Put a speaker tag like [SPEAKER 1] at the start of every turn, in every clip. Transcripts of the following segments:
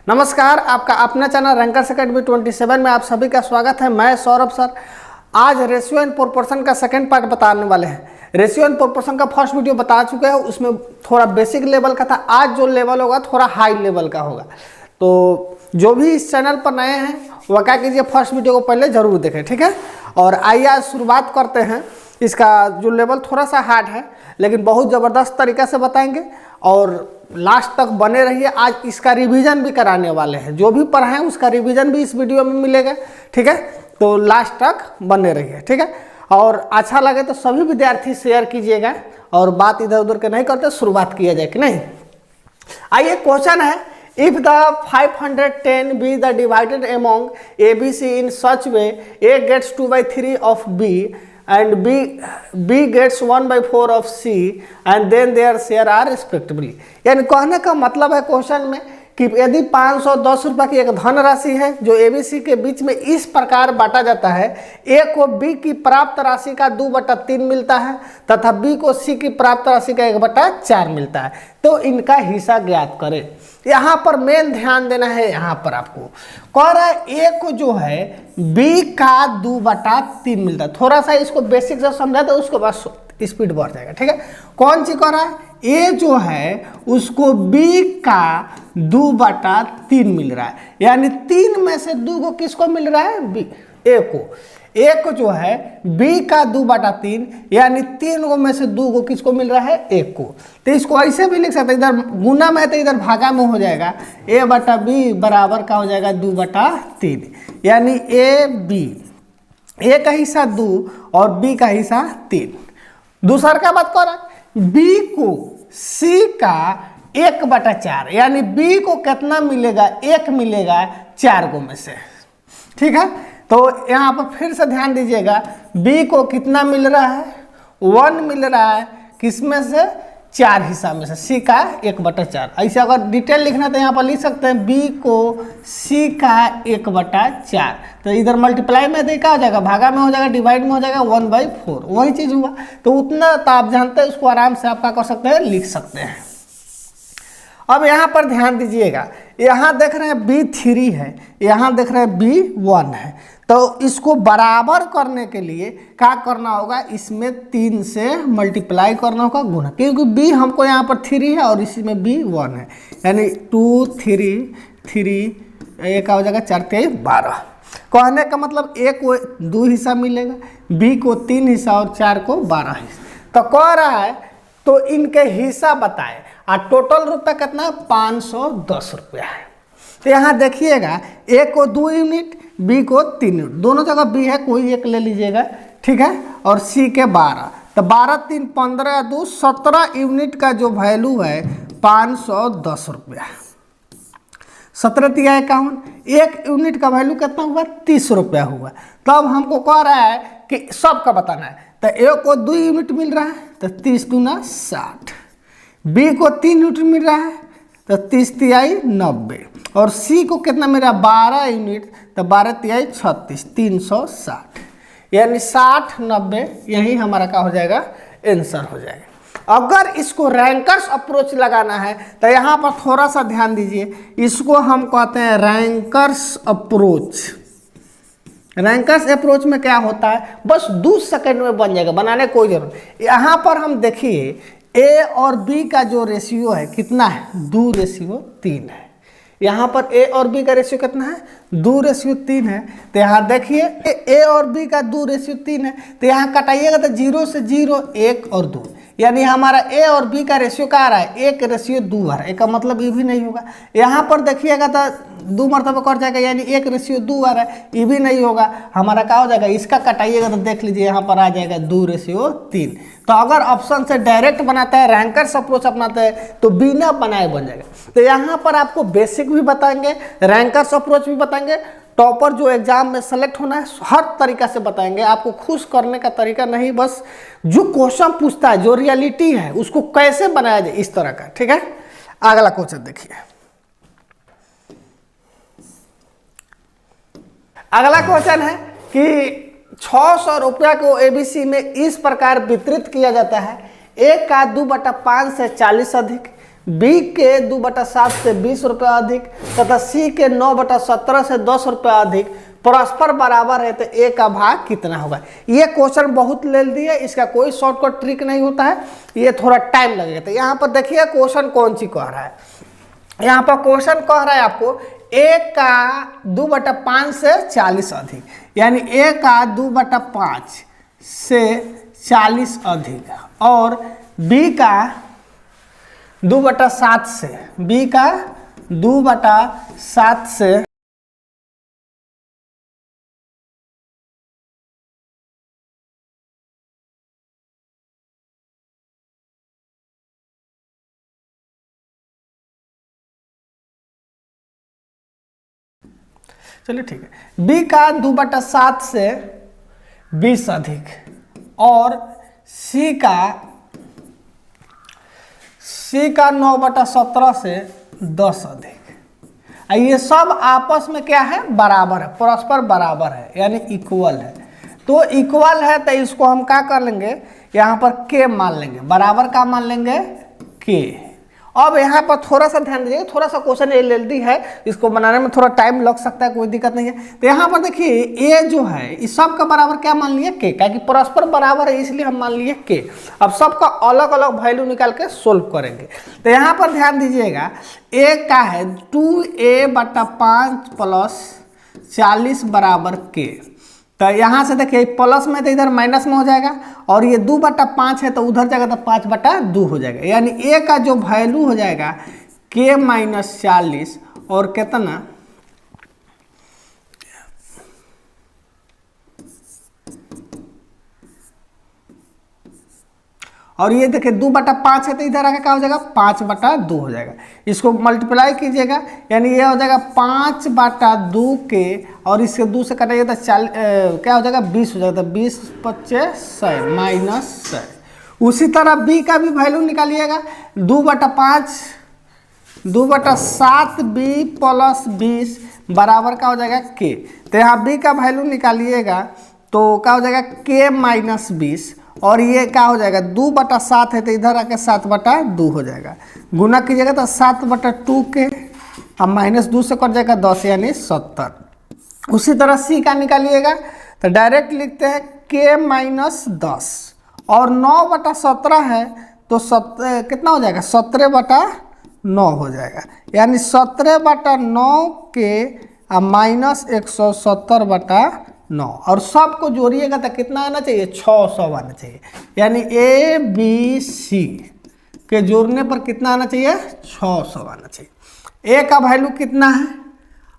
[SPEAKER 1] नमस्कार, आपका अपना चैनल रैंकर्स अकेडमी 27 में आप सभी का स्वागत है। मैं सौरभ सर आज रेशियो एंड प्रोपोर्शन का सेकंड पार्ट बताने वाले हैं। रेशियो एंड प्रोपोर्शन का फर्स्ट वीडियो बता चुके हैं, उसमें थोड़ा बेसिक लेवल का था। आज जो लेवल होगा थोड़ा हाई लेवल का होगा। तो जो भी इस चैनल पर नए हैं वह क्या कीजिए, फर्स्ट वीडियो को पहले ज़रूर देखें, ठीक है। और आइए आज शुरुआत करते हैं। इसका जो लेवल थोड़ा सा हार्ड है लेकिन बहुत ज़बरदस्त तरीक़े से बताएंगे और लास्ट तक बने रहिए। आज इसका रिवीजन भी कराने वाले हैं, जो भी पढ़ाएं उसका रिवीजन भी इस वीडियो में मिलेगा, ठीक है। तो लास्ट तक बने रहिए, ठीक है। और अच्छा लगे तो सभी विद्यार्थी शेयर कीजिएगा और बात इधर उधर के नहीं करते, शुरुआत किया जाए कि नहीं। आइए, क्वेश्चन है, if the 510 be the divided among ABC in such way A gets 2/3 of B and B gets 1/4 of C and then their share are respectively। यानी कहने का मतलब है क्वेश्चन में कि यदि 510 रुपये की एक धनराशि है जो ABC के बीच में इस प्रकार बांटा जाता है, A को B की प्राप्त राशि का 2/3 मिलता है तथा B को C की प्राप्त राशि का 1/4 मिलता है, तो इनका हिस्सा ज्ञात करें। यहाँ पर मेन ध्यान देना है। यहाँ पर आपको कह रहा है A को जो है B का 2/3 मिलता है। थोड़ा सा इसको बेसिक से समझा तो उसके बाद स्पीड बढ़ जाएगा, ठीक है। कौन सी कह रहा है, A जो है उसको B का 2/3 मिल रहा है, यानी 3 में से 2 को किसको मिल रहा है, B, A को जो है B का 2/3 यानी 3 में से 2 को किसको मिल रहा है, A को। तो इसको ऐसे भी लिख सकते हैं, इधर गुना में है तो इधर भागा में हो जाएगा, A/B बराबर का हो जाएगा 2/3, यानी A का हिस्सा 2 और B का हिस्सा 3। दूसरा का बात कर रहा है, B को C का 1/4 यानी B को कितना मिलेगा, 1 मिलेगा 4 को में से, ठीक है। तो यहाँ पर फिर से ध्यान दीजिएगा, B को कितना मिल रहा है, 1 मिल रहा है, किसमें से, 4 हिस्सा में से, C का 1/4। ऐसे अगर डिटेल लिखना तो यहाँ पर लिख सकते हैं B को C का 1/4। तो इधर मल्टीप्लाई में देखा हो जाएगा, भागा में हो जाएगा, डिवाइड में हो जाएगा 1/4, वही चीज़ हुआ। तो उतना तो आप जानते हैं, उसको आराम से आप क्या कर सकते हैं, लिख सकते हैं। अब यहाँ पर ध्यान दीजिएगा, यहाँ देख रहे हैं B3 है, यहाँ देख रहे हैं B1 है। तो इसको बराबर करने के लिए क्या करना होगा, इसमें 3 से मल्टीप्लाई करना होगा, गुना, क्योंकि B हमको यहाँ पर 3 है और इसी में B1 है, यानी 2 3 3 एक हो जाएगा 4 3 12। कहने का मतलब A को 2 हिस्सा मिलेगा, B को 3 हिस्सा और 4 को 12 हिस्सा। तो कह रहा है तो इनके हिस्सा बताए और टोटल रुपये कितना, 510 रुपया है। तो यहाँ देखिएगा, A को 2 यूनिट, B को 3 यूनिट, दोनों जगह B है, कोई एक ले लीजिएगा, ठीक है। और C के 12, तो 12 3 15 2 17 यूनिट का जो वैल्यू है 510 रुपया। 17 3 51, 1 यूनिट का वैल्यू कितना हुआ, 30 रुपया हुआ। तब हमको कह रहा है कि सबका बताना है। तो A को 2 यूनिट मिल रहा है तो 30 दूना 60, B को 3 यूनिट मिल रहा है तो 30 3 90, और C को कितना मिल रहा है, 12 यूनिट, तो 12 3 36 360, यानी 60 90, यही हमारा क्या हो जाएगा, आंसर हो जाएगा। अगर इसको रैंकर्स अप्रोच लगाना है तो यहाँ पर थोड़ा सा ध्यान दीजिए, इसको हम कहते हैं रैंकर्स अप्रोच। रैंकर्स अप्रोच में क्या होता है, बस 2 सेकंड में बन जाएगा, बनाने कोई जरूरत नहीं। यहाँ पर हम देखिए A और B का जो रेशियो है कितना है, 2:3 है। यहाँ पर A और B का रेशियो कितना है, 2:3 है। तो यहाँ देखिए A और B का 2:3 है, तो यहाँ कटाइएगा तो 0 से 0 1 और 2, यानी हमारा A और B का रेशियो क्या आ रहा है, 1:2 आ रहा है। एक का मतलब ये भी नहीं होगा। यहाँ पर देखिएगा तो 2 मरतबा कर जाएगा, यानी 1:2 आ रहा है, ये भी नहीं होगा। हमारा क्या हो जाएगा, इसका कटाइएगा तो देख लीजिए यहाँ पर आ जाएगा 2:3। तो अगर ऑप्शन से डायरेक्ट बनाता है, रैंकर्स अप्रोच अपनाता है, तो बिना बनाए बन जाएगा। तो यहाँ पर आपको बेसिक भी बताएंगे, रैंकर्स अप्रोच भी बताएंगे, टॉपर जो एग्जाम में सेलेक्ट होना है हर तरीका से बताएंगे। आपको खुश करने का तरीका नहीं, बस जो क्वेश्चन पूछता है, जो रियलिटी है, उसको कैसे बनाया जाए, इस तरह का, ठीक है। अगला क्वेश्चन देखिए। अगला क्वेश्चन है कि 600 रुपया को ABC में इस प्रकार वितरित किया जाता है, A का 2/5 से 40 अधिक, बी के 2/7 से 20 रुपये अधिक तथा सी के 9/17 से 10 रुपये अधिक परस्पर बराबर है तो ए का भाग कितना होगा। ये क्वेश्चन बहुत लेंदी है, इसका कोई शॉर्टकट ट्रिक नहीं होता है, ये थोड़ा टाइम लगेगा। तो यहाँ पर देखिए क्वेश्चन कौन सी कह रहा है। यहाँ पर क्वेश्चन कह रहा है आपको ए का 2/5 से 40 अधिक, यानी ए का 2/5 से 40 अधिक और बी का 2/7 से, बी का 2/7 से चलिए ठीक है, बी का 2/7 से 20 अधिक और सी का 9/17 से 10 अधिक। ये सब आपस में क्या है, बराबर है, परस्पर बराबर है, यानी इक्वल है। तो इक्वल है तो इसको हम क्या कर लेंगे, यहाँ पर के मान लेंगे, बराबर का मान लेंगे के। अब यहाँ पर थोड़ा सा ध्यान दीजिए, थोड़ा सा क्वेश्चन एलएलडी है, इसको बनाने में थोड़ा टाइम लग सकता है, कोई दिक्कत नहीं है। तो यहाँ पर देखिए ए जो है इस सब का बराबर क्या मान लिए के, क्या कि परस्पर बराबर है इसलिए हम मान लिए के। अब सबका अलग अलग वैल्यू निकाल के सोल्व करेंगे। तो यहाँ पर ध्यान दीजिएगा ए का है 2a/5 + 40 बराबर के। तो यहाँ से देखिए प्लस में तो इधर माइनस में हो जाएगा और ये 2/5 है तो उधर जाएगा तो 5/2 हो जाएगा, यानी ए का जो वैल्यू हो जाएगा k - 40 और कितना और ये देखिए 2/5 है तो इधर आके क्या हो जाएगा 5/2 हो जाएगा। इसको मल्टीप्लाई कीजिएगा यानी ये हो जाएगा 5/2 के और इसके 2 से कटाइए तो क्या हो जाएगा 20 हो जाएगा। तो 20 × 25 -100। उसी तरह बी का भी वैल्यू निकालिएगा 2/5 2/7 बी + 20 बराबर का हो जाएगा के। तो यहाँ बी का वैल्यू निकालिएगा तो क्या हो जाएगा k - 20 और ये क्या हो जाएगा 2/7 है तो इधर आके 7/2 हो जाएगा। गुना कीजिएगा तो 7/2 के अब -2 से कट जाएगा 10 यानी 70। उसी तरह सी का निकालिएगा तो डायरेक्ट लिखते हैं k - 10 और 9/17 है तो कितना हो जाएगा 17/9 हो जाएगा, यानी 17/9 के -170/9 और सबको जोड़िएगा तो कितना आना चाहिए 600 आना चाहिए, यानी ए बी सी के जोड़ने पर कितना आना चाहिए 600 आना चाहिए। ए का वैल्यू कितना है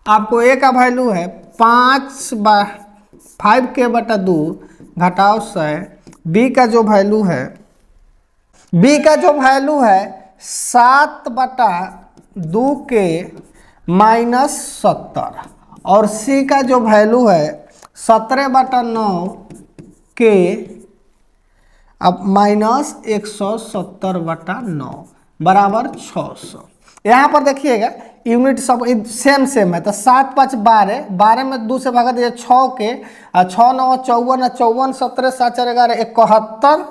[SPEAKER 1] आपको, ए का वैल्यू है 5/2 घटाओ 100। बी का जो वैल्यू है 7/2 के -70 और सी का जो वैल्यू है 17/9 के अब -170/9 बराबर 600। यहाँ पर देखिएगा यूनिट सब सेम है तो 7 5 12 12 में 2 से भागा दीजिए 6 के 6 9 54 54 17 7 4 11 71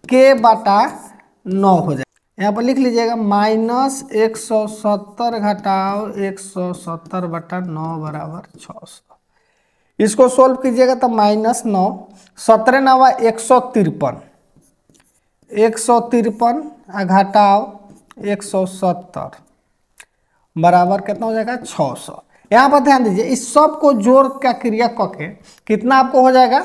[SPEAKER 1] के/9 हो जाए। यहाँ पर लिख लीजिएगा -170 घटाओ 170/9 बराबर 600। इसको सोल्व कीजिएगा तो -9 17 9 153 153 घटाओ 170 बराबर कितना हो जाएगा 600। यहाँ पर ध्यान दीजिए इस सब को जोड़ का क्रिया करके कितना आपको हो जाएगा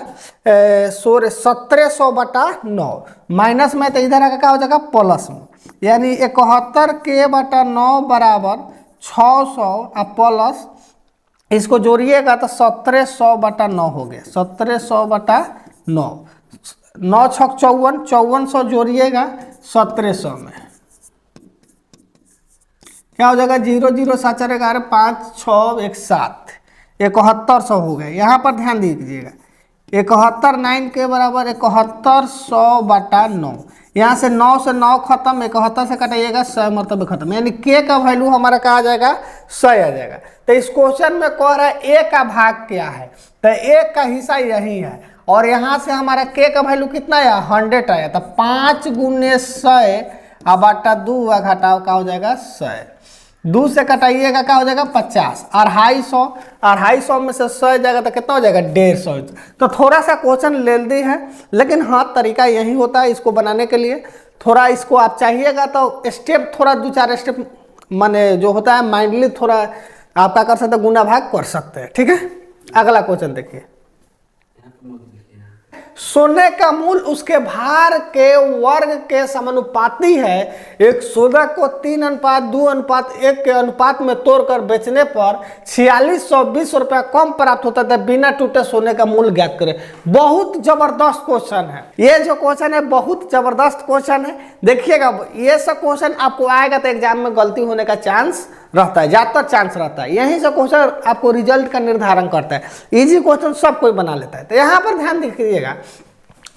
[SPEAKER 1] 1700/9 माइनस में तो इधर आकर क्या हो जाएगा प्लस में, यानी 71 के/9 बराबर 600 और प्लस इसको जोड़िएगा तो 1700/9 हो गया 1700/9 9 6 54 5400 जोड़िएगा 1700 में क्या हो जाएगा 0 0 7 4 11 5 6 1 7 7100 हो गए। यहाँ पर ध्यान दीजिएगा 71 9 के बराबर 7100/9, यहाँ से 9 से 9 खत्म 71 से कटाइएगा 100 मरतबे खत्म, यानी के का वैल्यू हमारा कहा आ जाएगा 100 आ जाएगा। तो इस क्वेश्चन में कह रहा है ए का भाग क्या है, तो ए का हिस्सा यही है और यहाँ से हमारा के का वैल्यू कितना आया 100 आया। तो 5 × 100 अब बटा 2 हुआ, घटाओ क्या हो जाएगा 100, 2 से कटाइएगा क्या हो जाएगा 50, 250 में से 100 जाएगा तो कितना हो जाएगा 150। तो थोड़ा सा क्वेश्चन लेंदी है, लेकिन हाँ तरीका यही होता है इसको बनाने के लिए। थोड़ा इसको आप चाहिएगा तो स्टेप थोड़ा 2-4 स्टेप माने जो होता है माइंडली थोड़ा आप क्या कर सकते हैं, गुना भाग कर सकते हैं। ठीक है, अगला क्वेश्चन देखिए। सोने का मूल उसके भार के वर्ग के समानुपाती है। एक सोना को 3:2:1 के अनुपात में तोड़कर बेचने पर 4620 रुपया कम प्राप्त होता था। बिना टूटे सोने का मूल ज्ञात करें। बहुत जबरदस्त क्वेश्चन है ये, जो क्वेश्चन है बहुत जबरदस्त क्वेश्चन है। देखिएगा ये सब क्वेश्चन आपको आएगा तो एग्जाम में गलती होने का चांस रहता है, ज्यादातर चांस रहता है। यही से क्वेश्चन आपको रिजल्ट का निर्धारण करता है। इजी क्वेश्चन सब कोई बना लेता है। तो यहाँ पर ध्यान दीजिएगा,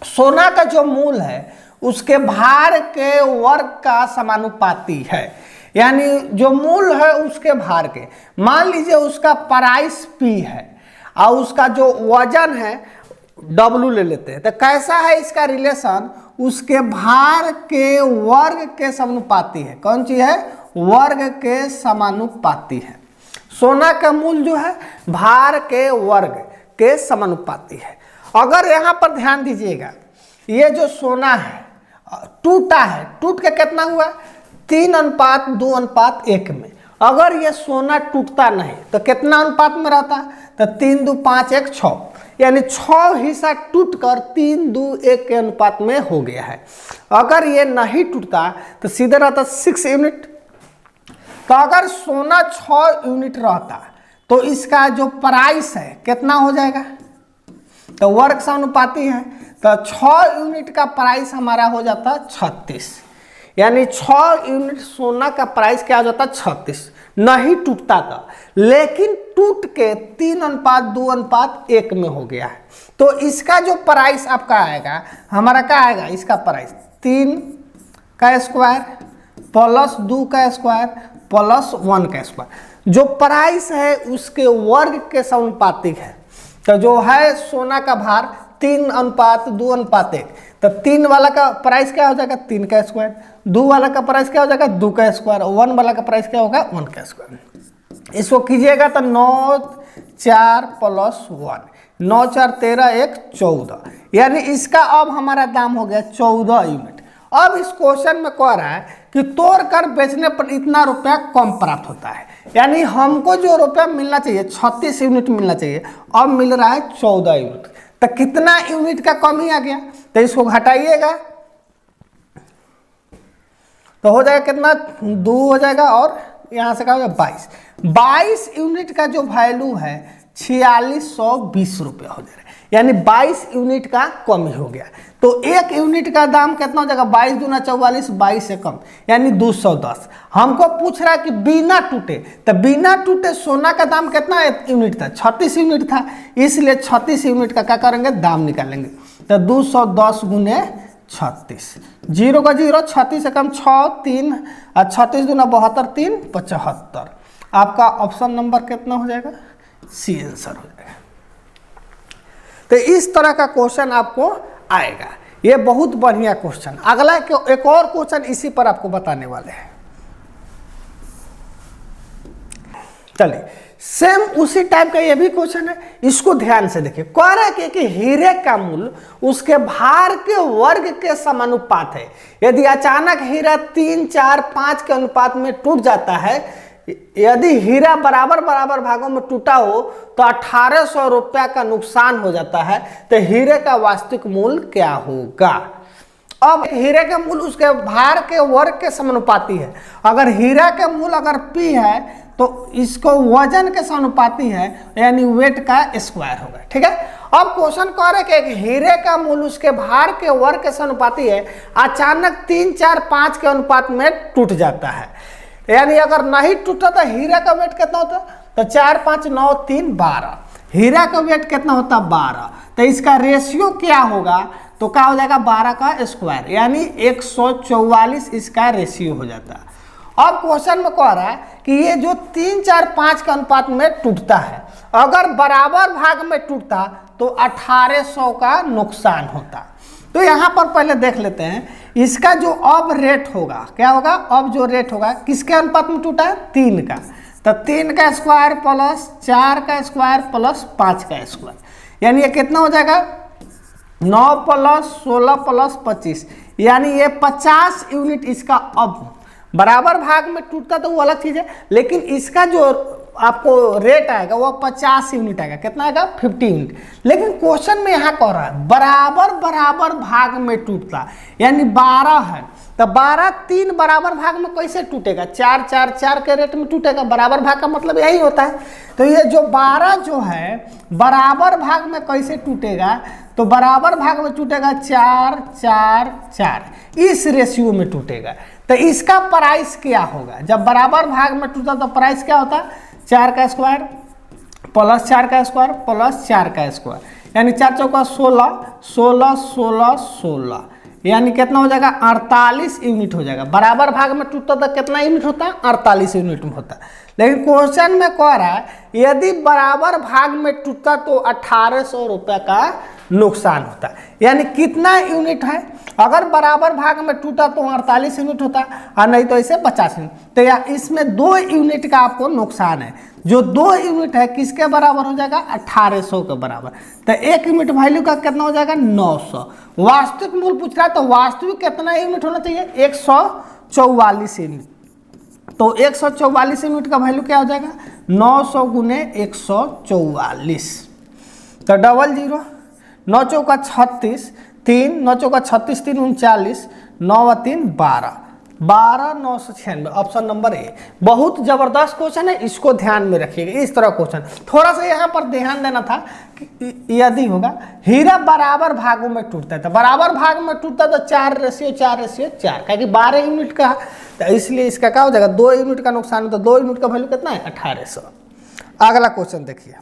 [SPEAKER 1] सोना का जो मूल है उसके भार के वर्ग का समानुपाती है। यानी जो मूल है उसके भार के, मान लीजिए उसका प्राइस P है और उसका जो वजन है W ले लेते हैं। तो कैसा है इसका रिलेशन, उसके भार के वर्ग के समानुपाती है। कौन चीज है, वर्ग के समानुपाती है। सोना का मूल जो है भार के वर्ग के समानुपाती है। अगर यहाँ पर ध्यान दीजिएगा, ये जो सोना है टूटा है, टूट के कितना हुआ 3:2:1 में। अगर ये सोना टूटता नहीं तो कितना अनुपात में रहता, तो 3:2:5:1:6, यानी 6 हिस्सा टूटकर 3:2:1 के अनुपात में हो गया है। अगर ये नहीं टूटता तो सीधे रहता 6 यूनिट। तो अगर सोना 6 यूनिट रहता तो इसका जो प्राइस है कितना हो जाएगा, तो वर्ग समानुपाती है। तो 6 यूनिट का प्राइस हमारा हो जाता 36, यानी 6 यूनिट सोना का प्राइस क्या हो जाता 36। नहीं टूटता था, लेकिन टूट के 3:2:1 में हो गया है। तो इसका जो प्राइस आपका आएगा, हमारा क्या आएगा, इसका प्राइस 3 का स्क्वायर प्लस 2 का स्क्वायर प्लस 1 का स्क्वायर। जो प्राइस है उसके वर्ग के समानुपातिक है। तो जो है सोना का भार 3:2:1, तो 3 वाला का प्राइस क्या हो जाएगा 3 का स्क्वायर, 2 वाला का प्राइस क्या हो जाएगा 2 का स्क्वायर, 1 वाला का प्राइस क्या होगा 1 का स्क्वायर। इसको कीजिएगा तो 9 4 प्लस 1, 9 4 13 1 14, यानी इसका अब हमारा दाम हो गया 14 यूनिट। अब इस क्वेश्चन में कह रहा है कि तोड़कर बेचने पर इतना रुपया कम प्राप्त होता है। यानी हमको जो रुपया मिलना चाहिए 36 यूनिट मिलना चाहिए, अब मिल रहा है 14 यूनिट। तो कितना यूनिट का कमी आ गया, तो इसको घटाइएगा तो हो जाएगा कितना 2 हो जाएगा, और यहां से क्या हो जाएगा 22 यूनिट का जो वैल्यू है 4620 रुपया हो जाएगा। यानी 22 यूनिट का कमी हो गया। तो 1 यूनिट का दाम कितना हो जाएगा 22 दूना 44, 22 से कम यानी 210। हमको पूछ रहा है कि बिना टूटे, तो बिना टूटे सोना का दाम कितना यूनिट था 36 यूनिट था, इसलिए 36 यूनिट का क्या करेंगे दाम निकालेंगे। तो 210 गुने 36, 0 का 0, 36 से कम 6 3 और 36 दूना 72 3 75। आपका ऑप्शन नंबर कितना हो जाएगा, सी आंसर हो जाएगा। तो इस तरह का क्वेश्चन आपको आएगा, ये बहुत बढ़िया क्वेश्चन। अगला एक और क्वेश्चन इसी पर आपको बताने वाले हैं। चलिए सेम उसी टाइप का ये भी क्वेश्चन है, इसको ध्यान से देखिए। कह रहा है कि हीरे का मूल्य उसके भार के वर्ग के समानुपात है। यदि अचानक हीरा 3 4 5 के अनुपात में टूट जाता है, यदि हीरा बराबर बराबर भागों में टूटा हो तो 1800 रुपया का नुकसान हो जाता है। तो हीरे का वास्तविक मूल्य क्या होगा। अब हीरे का मूल्य उसके भार के वर्ग के समानुपाती है। अगर हीरा का मूल्य अगर P है तो इसको वजन के समानुपाती है, यानी वेट का स्क्वायर होगा। ठीक है, अब क्वेश्चन कह रहे कि एक हीरे का मूल्य उसके भार के वर्ग के समानुपाती है, अचानक 3 4 5 के अनुपात में टूट जाता है। यानी अगर नहीं टूटा तो हीरा का वेट कितना होता, तो 4 5 9 3 12, हीरा का वेट कितना होता 12। तो इसका रेशियो क्या होगा, तो क्या हो जाएगा 12 का स्क्वायर, यानी 144 इसका रेशियो हो जाता है। अब क्वेश्चन में कह रहा है कि ये जो 3 4 5 के अनुपात में टूटता है, अगर बराबर भाग में टूटता तो 1800 का नुकसान होता। तो यहाँ पर पहले देख लेते हैं इसका जो अब रेट होगा, क्या होगा, अब जो रेट होगा किसके अनुपात में टूटा है, 3 का। तो 3 का स्क्वायर प्लस 4 का स्क्वायर प्लस 5 का स्क्वायर, यानी ये कितना हो जाएगा, 9 प्लस 16 प्लस 25, यानी ये 50 यूनिट इसका अब बराबर भाग में टूटता तो वो अलग चीज़ है, लेकिन इसका जो आपको रेट आएगा वो 50 यूनिट आएगा। कितना आएगा, 50 यूनिट। लेकिन क्वेश्चन में यहाँ कह रहा है बराबर भाग में टूटता, यानी 12 है तो 12 3 बराबर भाग में कैसे टूटेगा, 4 4 4 के रेट में टूटेगा। बराबर भाग का मतलब यही होता है। तो ये जो 12 जो है बराबर भाग में कैसे टूटेगा, तो बराबर भाग में टूटेगा 4 4 4, इस रेशियो में टूटेगा। तो इसका प्राइस क्या होगा, जब बराबर भाग में टूटा तो प्राइस क्या होता है, 4 का स्क्वायर प्लस 4 का स्क्वायर प्लस 4 का स्क्वायर, यानी 4 चौका 16 16 16 16, यानी कितना हो जाएगा, 48 यूनिट हो जाएगा। बराबर भाग में टूटता तो कितना यूनिट होता है, 48 यूनिट में होता है। लेकिन क्वेश्चन में कह रहा है यदि बराबर भाग में टूटता तो 1800 रुपये का नुकसान होता है। यानी कितना यूनिट है, अगर बराबर भाग में टूटा तो 48 यूनिट होता है और नहीं तो इसे 50 यूनिट। तो या इसमें 2 यूनिट का आपको नुकसान है। जो 2 यूनिट है किसके बराबर हो जाएगा, 1800 के बराबर। तो 1 यूनिट वैल्यू का कितना हो जाएगा, 900। वास्तविक मूल्य पूछ रहा है तो वास्तविक कितना यूनिट होना चाहिए, 144 यूनिट। तो 144 यूनिट का वैल्यू क्या हो जाएगा, 900 गुने 144, तो 00, 9 चौका 36, 3 9 चौका 36 3 39, 9 3 12, 12,996, ऑप्शन नंबर ए। बहुत जबरदस्त क्वेश्चन है, इसको ध्यान में रखिएगा। इस तरह क्वेश्चन थोड़ा सा यहाँ पर ध्यान देना था कि यदि होगा हीरा बराबर भागों में टूटता है, तो बराबर भाग में टूटता तो 4:4:4, क्योंकि 12 यूनिट का, तो इसलिए इसका क्या हो जाएगा, 2 यूनिट का नुकसान है। तो 2 यूनिट का वैल्यू कितना है, 1800। अगला क्वेश्चन देखिए।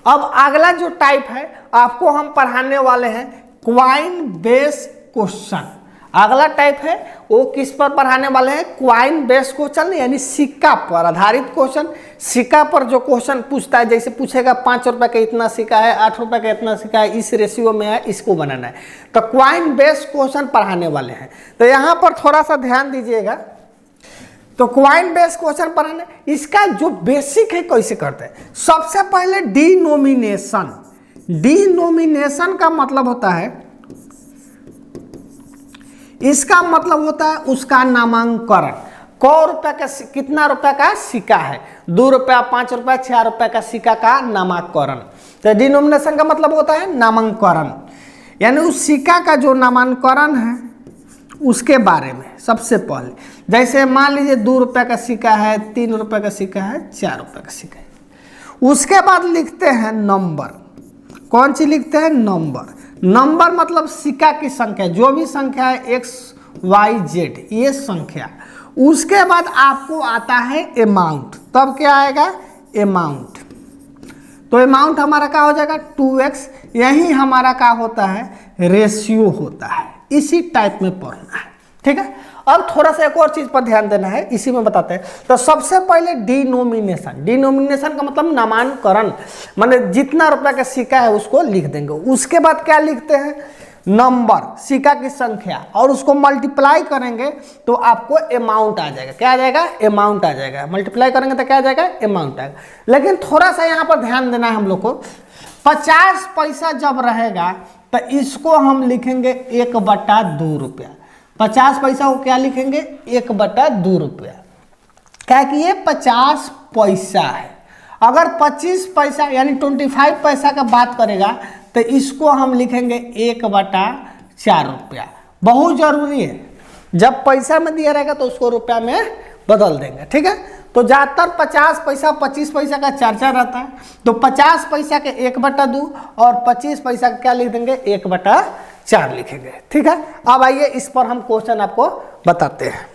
[SPEAKER 1] अब अगला जो टाइप है आपको हम पढ़ाने वाले हैं क्वाइन बेस क्वेश्चन। अगला टाइप है वो किस पर पढ़ाने वाले हैं, क्वाइन बेस क्वेश्चन, यानी सिक्का पर आधारित क्वेश्चन। सिक्का पर जो क्वेश्चन पूछता है, जैसे पूछेगा 5 रुपए का इतना सिक्का है, 8 रुपए का इतना सिक्का है, इस रेशियो में है, इसको बनाना है। तो क्वाइन बेस क्वेश्चन पढ़ाने वाले हैं। तो यहाँ पर थोड़ा सा ध्यान दीजिएगा। तो क्वाइन बेस क्वेश्चन पढ़ाने, इसका जो बेसिक है कैसे करते हैं। सबसे पहले डिनोमिनेशन। डिनोमिनेशन का मतलब होता है, इसका मतलब होता है उसका नामांकरण। क रुपए का कितना रुपए का सिक्का है, 2 रुपया, 5 रुपया, 6 रुपए का सिक्का का नामांकरण। तो डिनोमिनेशन का मतलब होता है नामांकरण, यानी उस सिक्का का जो नामांकरण है उसके बारे में। सबसे पहले जैसे मान लीजिए 2 रुपये का सिक्का है, 3 रुपये का सिक्का है, 4 रुपये का सिक्का है। उसके बाद लिखते हैं नंबर। कौन सी लिखते हैं, नंबर। नंबर मतलब सिक्का की संख्या, जो भी संख्या है x y z, ये संख्या। उसके बाद आपको आता है अमाउंट। तब क्या आएगा, अमाउंट। तो अमाउंट हमारा क्या हो जाएगा, 2x। यही हमारा क्या होता है, रेशियो होता है। इसी टाइप में पढ़ना है, ठीक है। अब थोड़ा सा एक और चीज पर ध्यान देना है, इसी में बताते हैं। तो सबसे पहले डिनोमिनेशन। डिनोमिनेशन का मतलब नामांकरण, माने जितना रुपया का सिक्का है उसको लिख देंगे। उसके बाद क्या लिखते हैं, नंबर, सिक्का की संख्या, और उसको मल्टीप्लाई करेंगे तो आपको अमाउंट आ जाएगा। क्या आ जाएगा, अमाउंट आ जाएगा। मल्टीप्लाई करेंगे तो क्या आ जाएगा, अमाउंट आएगा। लेकिन थोड़ा सा यहाँ पर ध्यान देना है हम लोग को। 50 पैसा जब रहेगा तो इसको हम लिखेंगे 1/2 रुपया। 50 पैसा को क्या लिखेंगे, 1/2 रुपया, क्या कि ये 50 पैसा है। अगर 25 पैसा यानी 25 पैसा का बात करेगा तो इसको हम लिखेंगे 1/4 रुपया। बहुत जरूरी है, जब पैसा में दिया रहेगा तो उसको रुपया में बदल देंगे, ठीक है। तो ज़्यादातर 50 पैसा 25 पैसा का चर्चा रहता है, तो 50 पैसा के 1/2 और 25 पैसा का क्या लिख देंगे, 1/4 लिखेंगे, ठीक है। अब आइए इस पर हम क्वेश्चन आपको बताते हैं।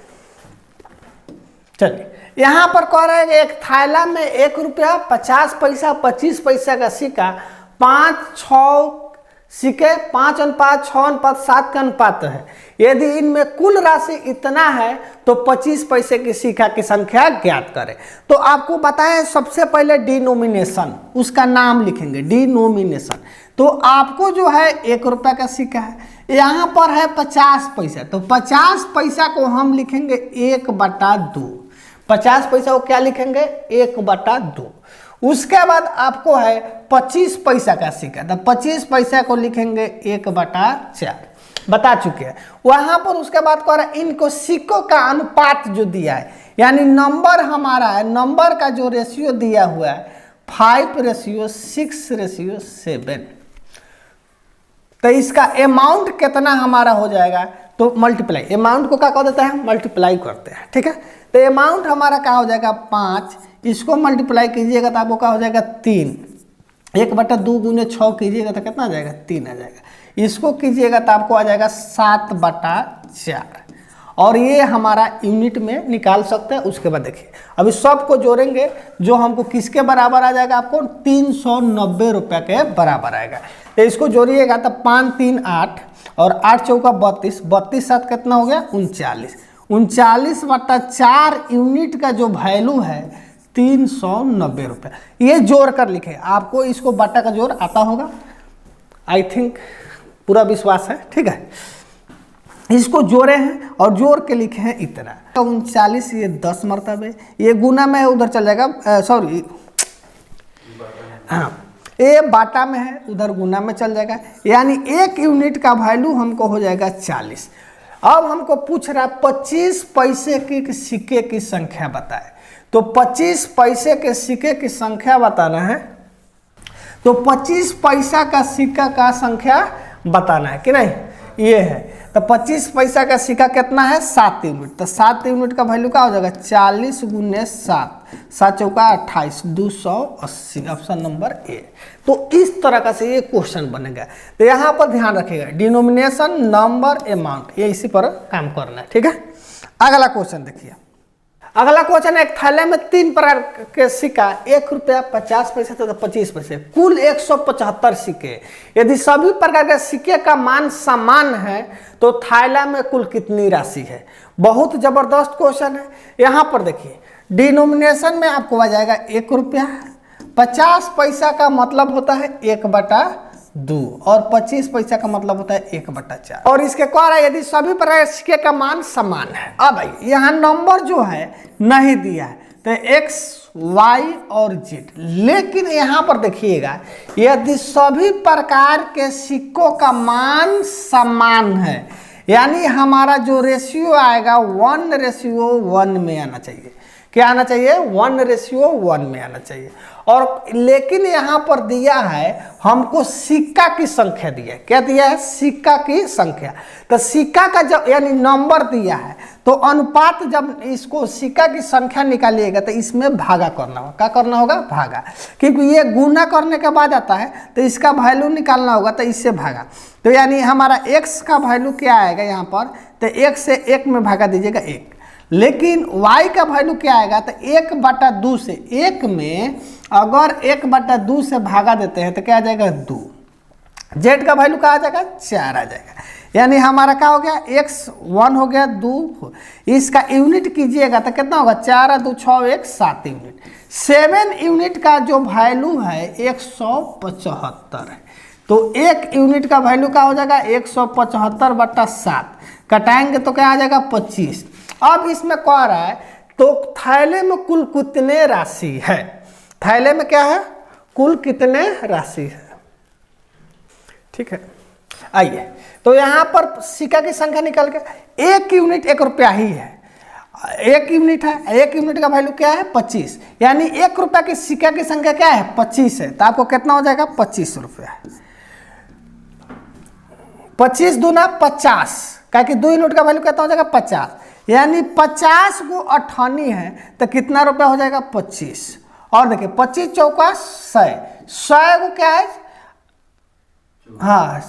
[SPEAKER 1] चलिए, यहाँ पर कह रहे हैं एक थैला में 1 रुपया, 50 पैसा, 25 पैसा का सिक्का 5, 6 सिक्के 5 अनुपात 6 अनुपात 7 का अनुपात है। यदि इनमें कुल राशि इतना है तो 25 पैसे की सिक्का की संख्या ज्ञात करें। तो आपको बताएं सबसे पहले डिनोमिनेशन, उसका नाम लिखेंगे डिनोमिनेशन। तो आपको जो है 1 रुपया का सिक्का है, यहाँ पर है 50 पैसा, तो 50 पैसा को हम लिखेंगे 1/2। 50 पैसा को क्या लिखेंगे 1/2। उसके बाद आपको है 25 पैसा का सिक्का, तो 25 पैसा को लिखेंगे 1/4, बता चुके हैं। वहां पर उसके बाद कह रहा है इनको सिक्कों का अनुपात जो दिया है, यानी नंबर हमारा है, नंबर का जो रेशियो दिया हुआ है 5:6:7, तो इसका अमाउंट कितना हमारा हो जाएगा, तो मल्टीप्लाई, अमाउंट को क्या कह देता है मल्टीप्लाई करते हैं, ठीक है। तो अमाउंट हमारा क्या हो जाएगा 5, इसको मल्टीप्लाई कीजिएगा तो आपको क्या हो जाएगा 3, 1/2 गुने 6 कीजिएगा तो कितना आ जाएगा 3 आ जाएगा। इसको कीजिएगा तो आपको आ जाएगा 7/4, और ये हमारा यूनिट में निकाल सकते हैं। उसके बाद देखिए अभी सबको जोड़ेंगे, जो हमको किसके बराबर आ जाएगा, आपको 390 रुपये के बराबर आएगा। तो इसको जोड़िएगा तो 5 3 8 और 8 चौका 32, 32 7 कितना हो गया 39, 39/4 यूनिट का जो वैल्यू है 390 रुपये। ये जोड़ कर लिखे, आपको इसको बटा का जोड़ आता होगा, आई थिंक पूरा विश्वास है, ठीक है। इसको जोड़े हैं और जोड़ के लिखे हैं इतना 39, ये 10 मरतबे, ये गुना में उधर चल जाएगा, सॉरी हाँ ये बाटा में है उधर गुना में चल जाएगा, यानी 1 यूनिट का वैल्यू हमको हो जाएगा 40। अब हमको पूछ रहा है 25 पैसे की सिक्के की संख्या बताए, तो 25 पैसे के सिक्के की संख्या बताना है, तो 25 पैसा का सिक्का का संख्या बताना है कि नहीं, ये है। तो 25 पैसा का सिक्का कितना है 7 यूनिट, तो 7 यूनिट का वैल्यू क्या हो जाएगा 40 गुने 7, 7 चौका 28, 280, ऑप्शन नंबर ए। तो इस तरह का से ये क्वेश्चन बनेगा। तो यहाँ पर ध्यान रखिएगा डिनोमिनेशन, नंबर, अमाउंट, ये इसी पर काम करना है, ठीक है। अगला क्वेश्चन देखिए, अगला क्वेश्चन एक थैले में 3 प्रकार के सिक्का 1 रुपया 50 पैसे तथा 25 पैसे, कुल 175 सिक्के। यदि सभी प्रकार के सिक्के का मान समान है तो थैला में कुल कितनी राशि है। बहुत जबरदस्त क्वेश्चन है। यहाँ पर देखिए डिनोमिनेशन में आपको आ जाएगा 1 रुपया, 50 पैसा का मतलब होता है 1/2 और 25 पैसा का मतलब होता है 1/4, और इसके कह रहा है यदि सभी प्रकार के सिक्के का मान समान है। अब भाई यहाँ नंबर जो है नहीं दिया है, तो x, y और z, लेकिन यहाँ पर देखिएगा यदि सभी प्रकार के सिक्कों का मान समान है, यानी हमारा जो रेशियो आएगा 1:1 में आना चाहिए। क्या आना चाहिए 1:1 में आना चाहिए। और लेकिन यहाँ पर दिया है हमको सिक्का की संख्या दिया है, क्या दिया है सिक्का की संख्या। तो सिक्का का जब यानी नंबर दिया है तो अनुपात जब इसको सिक्का की संख्या निकालिएगा तो इसमें भागा करना होगा। क्या करना होगा भागा, क्योंकि ये गुना करने के बाद आता है तो इसका वैल्यू निकालना होगा तो इससे भागा। तो यानी हमारा x का वैल्यू क्या आएगा यहाँ पर, तो 1 से 1 में भागा दीजिएगा 1, लेकिन y का वैल्यू क्या आएगा तो 1/2 से 1 में अगर 1/2 से भागा देते हैं तो क्या आ जाएगा 2, z का वैल्यू क्या आ जाएगा 4 आ जाएगा। यानी हमारा क्या हो गया x 1 हो गया 2, इसका यूनिट कीजिएगा तो कितना होगा 4 2 6 1 7 यूनिट। 7 यूनिट का जो वैल्यू है 175 है, तो 1 यूनिट का वैल्यू क्या हो जाएगा 175/7, कटाएंगे तो क्या आ जाएगा 25। अब इसमें कह रहा है तो थैले में कुल कितने राशि है, थैले में क्या है कुल कितने राशि है, ठीक है। आइए तो यहाँ पर सिक्का की संख्या निकल के 1 यूनिट 1 रुपया ही है, 1 यूनिट है, 1 यूनिट का वैल्यू क्या है 25, यानी 1 रुपया की सिक्का की संख्या क्या है 25 है, तो आपको कितना हो जाएगा 25 रुपया। 25 दूना 50, क्या कि 2 यूनिट का वैल्यू कितना हो जाएगा 50, यानी 50 को 98 है तो कितना रुपया हो जाएगा 25। और देखिए 25 चौका 100, 100 को क्या है हाँ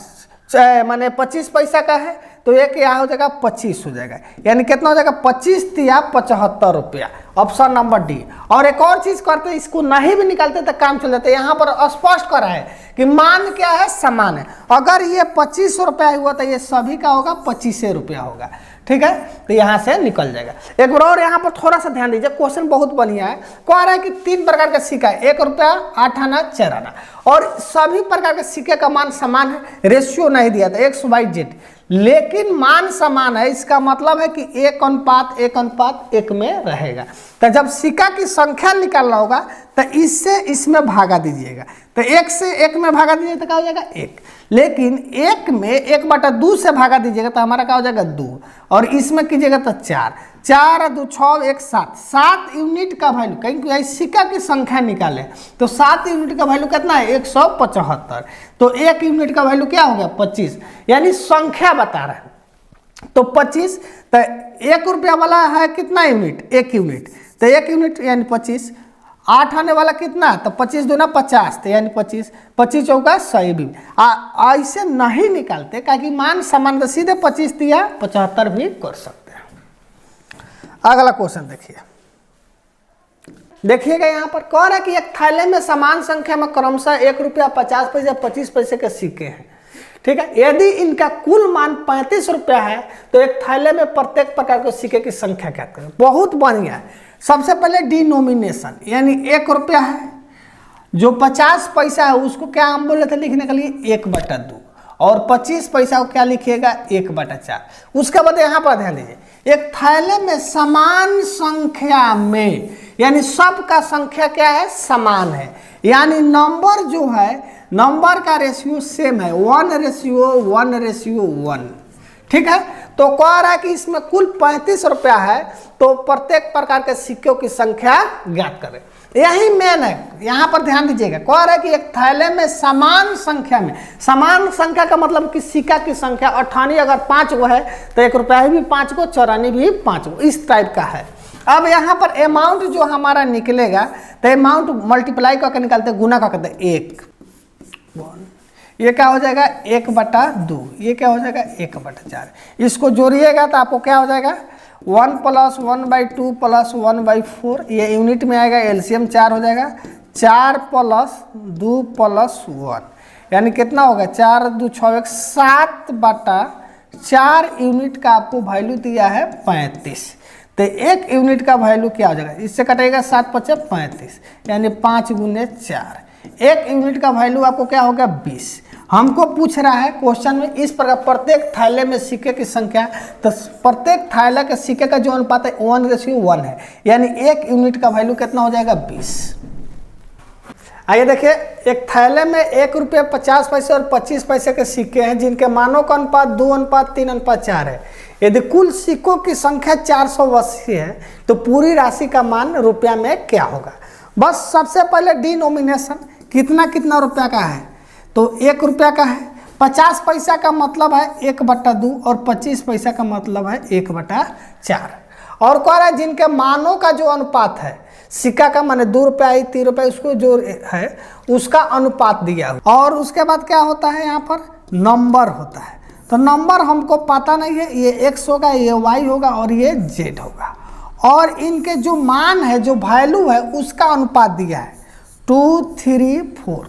[SPEAKER 1] माने 25 पैसा का है तो एक यहाँ हो जाएगा 25 हो जाएगा, यानी कितना हो जाएगा 25 तिया 75 रुपया, ऑप्शन नंबर डी। और एक और चीज करते, इसको नहीं भी निकालते तो काम चल जाता है। यहाँ पर स्पष्ट करा है कि मान क्या है, समान है। अगर ये 25 रुपया हुआ तो ये सभी का होगा 25 रुपया होगा, ठीक है, तो यहाँ से निकल जाएगा। एक बार और यहाँ पर थोड़ा सा ध्यान दीजिए, क्वेश्चन बहुत बढ़िया है। कह रहा है कि 3 प्रकार का सिक्का है, 1 रुपया, 8 आना, 4 आना, और सभी प्रकार के सिक्के का मान समान है। रेशियो नहीं दिया था XYZ, लेकिन मान समान है, इसका मतलब है कि 1:1:1 में रहेगा। तो जब सिक्का की संख्या निकालना होगा तो इससे इसमें भागा दीजिएगा, तो 1 से 1 में भागा दीजिएगा तो क्या हो जाएगा 1, लेकिन 1 में 1/2 से भागा दीजिएगा तो हमारा क्या हो जाएगा 2, और इसमें कीजिएगा तो 4, 4 2 6 1 7, 7 यूनिट का वैल्यू, कहीं सिक्का की संख्या निकाले तो 7 यूनिट का वैल्यू कितना है 175, तो 1 यूनिट का वैल्यू क्या हो गया 25, यानी संख्या बता रहा है। तो 25, तो 1 रुपया वाला है कितना यूनिट, 1 यूनिट, तो 1 यूनिट यानी 25। 8 आने वाला कितना, तो 25 दूना 50, तो यानी 25, 25 चौका 100 भी। ऐसे नहीं निकालते क्योंकि मान समान, सीधे 25 तिया 75 भी कर सकते हैं। अगला क्वेश्चन देखिएगा, यहाँ पर कह रहा है कि एक थैले में समान संख्या में क्रमशः 1 रुपया 50 पैसे 25 पैसे के सिक्के हैं, ठीक है। यदि इनका कुल मान 35 रुपया है तो एक थैले में प्रत्येक प्रकार के सिक्के की संख्या क्या करें। बहुत बढ़िया है। सबसे पहले डिनोमिनेशन, यानी 1 रुपया है, जो 50 पैसा है उसको क्या हम बोले थे लिखने के लिए 1/2, और 25 पैसा को क्या लिखिएगा 1/4। उसके बाद यहाँ पर ध्यान दीजिए, एक थैले में समान संख्या में, यानी सबका संख्या क्या है समान है, यानी नंबर जो है, नंबर का रेशियो सेम है, 1:1:1, ठीक है। तो कह रहा है कि इसमें कुल 35 रुपया है, तो प्रत्येक प्रकार के सिक्कों की संख्या ज्ञात करें। यही मेन है, यहाँ पर ध्यान दीजिएगा। कह रहा है कि एक थैले में समान संख्या में, समान संख्या का मतलब कि सिक्का की संख्या 98 अगर 5 गो है तो 1 रुपया भी 5 गो, 94 भी 5 गो, इस टाइप का है। अब यहाँ पर अमाउंट जो हमारा निकलेगा, तो अमाउंट मल्टीप्लाई करके निकालते, गुना करके 1, ये क्या हो जाएगा 1/2, ये क्या हो जाएगा 1/4। इसको जोड़िएगा तो आपको क्या हो जाएगा 1 + 1/2 + 1/4, ये यूनिट में आएगा, एलसीएम 4 हो जाएगा, 4 + 2 + 1, यानी कितना होगा 4 2 6 1 7/4 यूनिट का आपको वैल्यू दिया है 35। तो 1 यूनिट का वैल्यू क्या हो जाएगा, इससे कटेगा 7 × 5 = 35, यानी 5 × 4। 1 यूनिट का वैल्यू आपको क्या होगा 20। हमको पूछ रहा है क्वेश्चन में इस प्रकार, प्रत्येक थैले में सिक्के की संख्या, तो प्रत्येक थैले के सिक्के का जो अनुपात है 1:1 है, यानी 1 यूनिट का वैल्यू कितना हो जाएगा 20। आइए देखिए, एक थैले में 1 रुपया 50 पैसे और 25 पैसे के सिक्के हैं, जिनके मानों का अनुपात 2:3:4 है। यदि कुल सिक्कों की संख्या 480 है तो पूरी राशि का मान रुपया में क्या होगा। बस सबसे पहले डिनोमिनेशन, कितना कितना रुपया का है, तो 1 रुपया का है, 50 पैसा का मतलब है 1/2 और 25 पैसा का मतलब है 1/4। और कह रहा है जिनके मानों का जो अनुपात है, सिक्का का माने 2 रुपया 3 रुपया, उसको जो है उसका अनुपात दिया हुआ। और उसके बाद क्या होता है, यहाँ पर नंबर होता है। तो नंबर हमको पता नहीं है, ये x होगा, ये y होगा और ये z होगा, और इनके जो मान है, जो वैल्यू है, उसका अनुपात दिया है 2 3 4,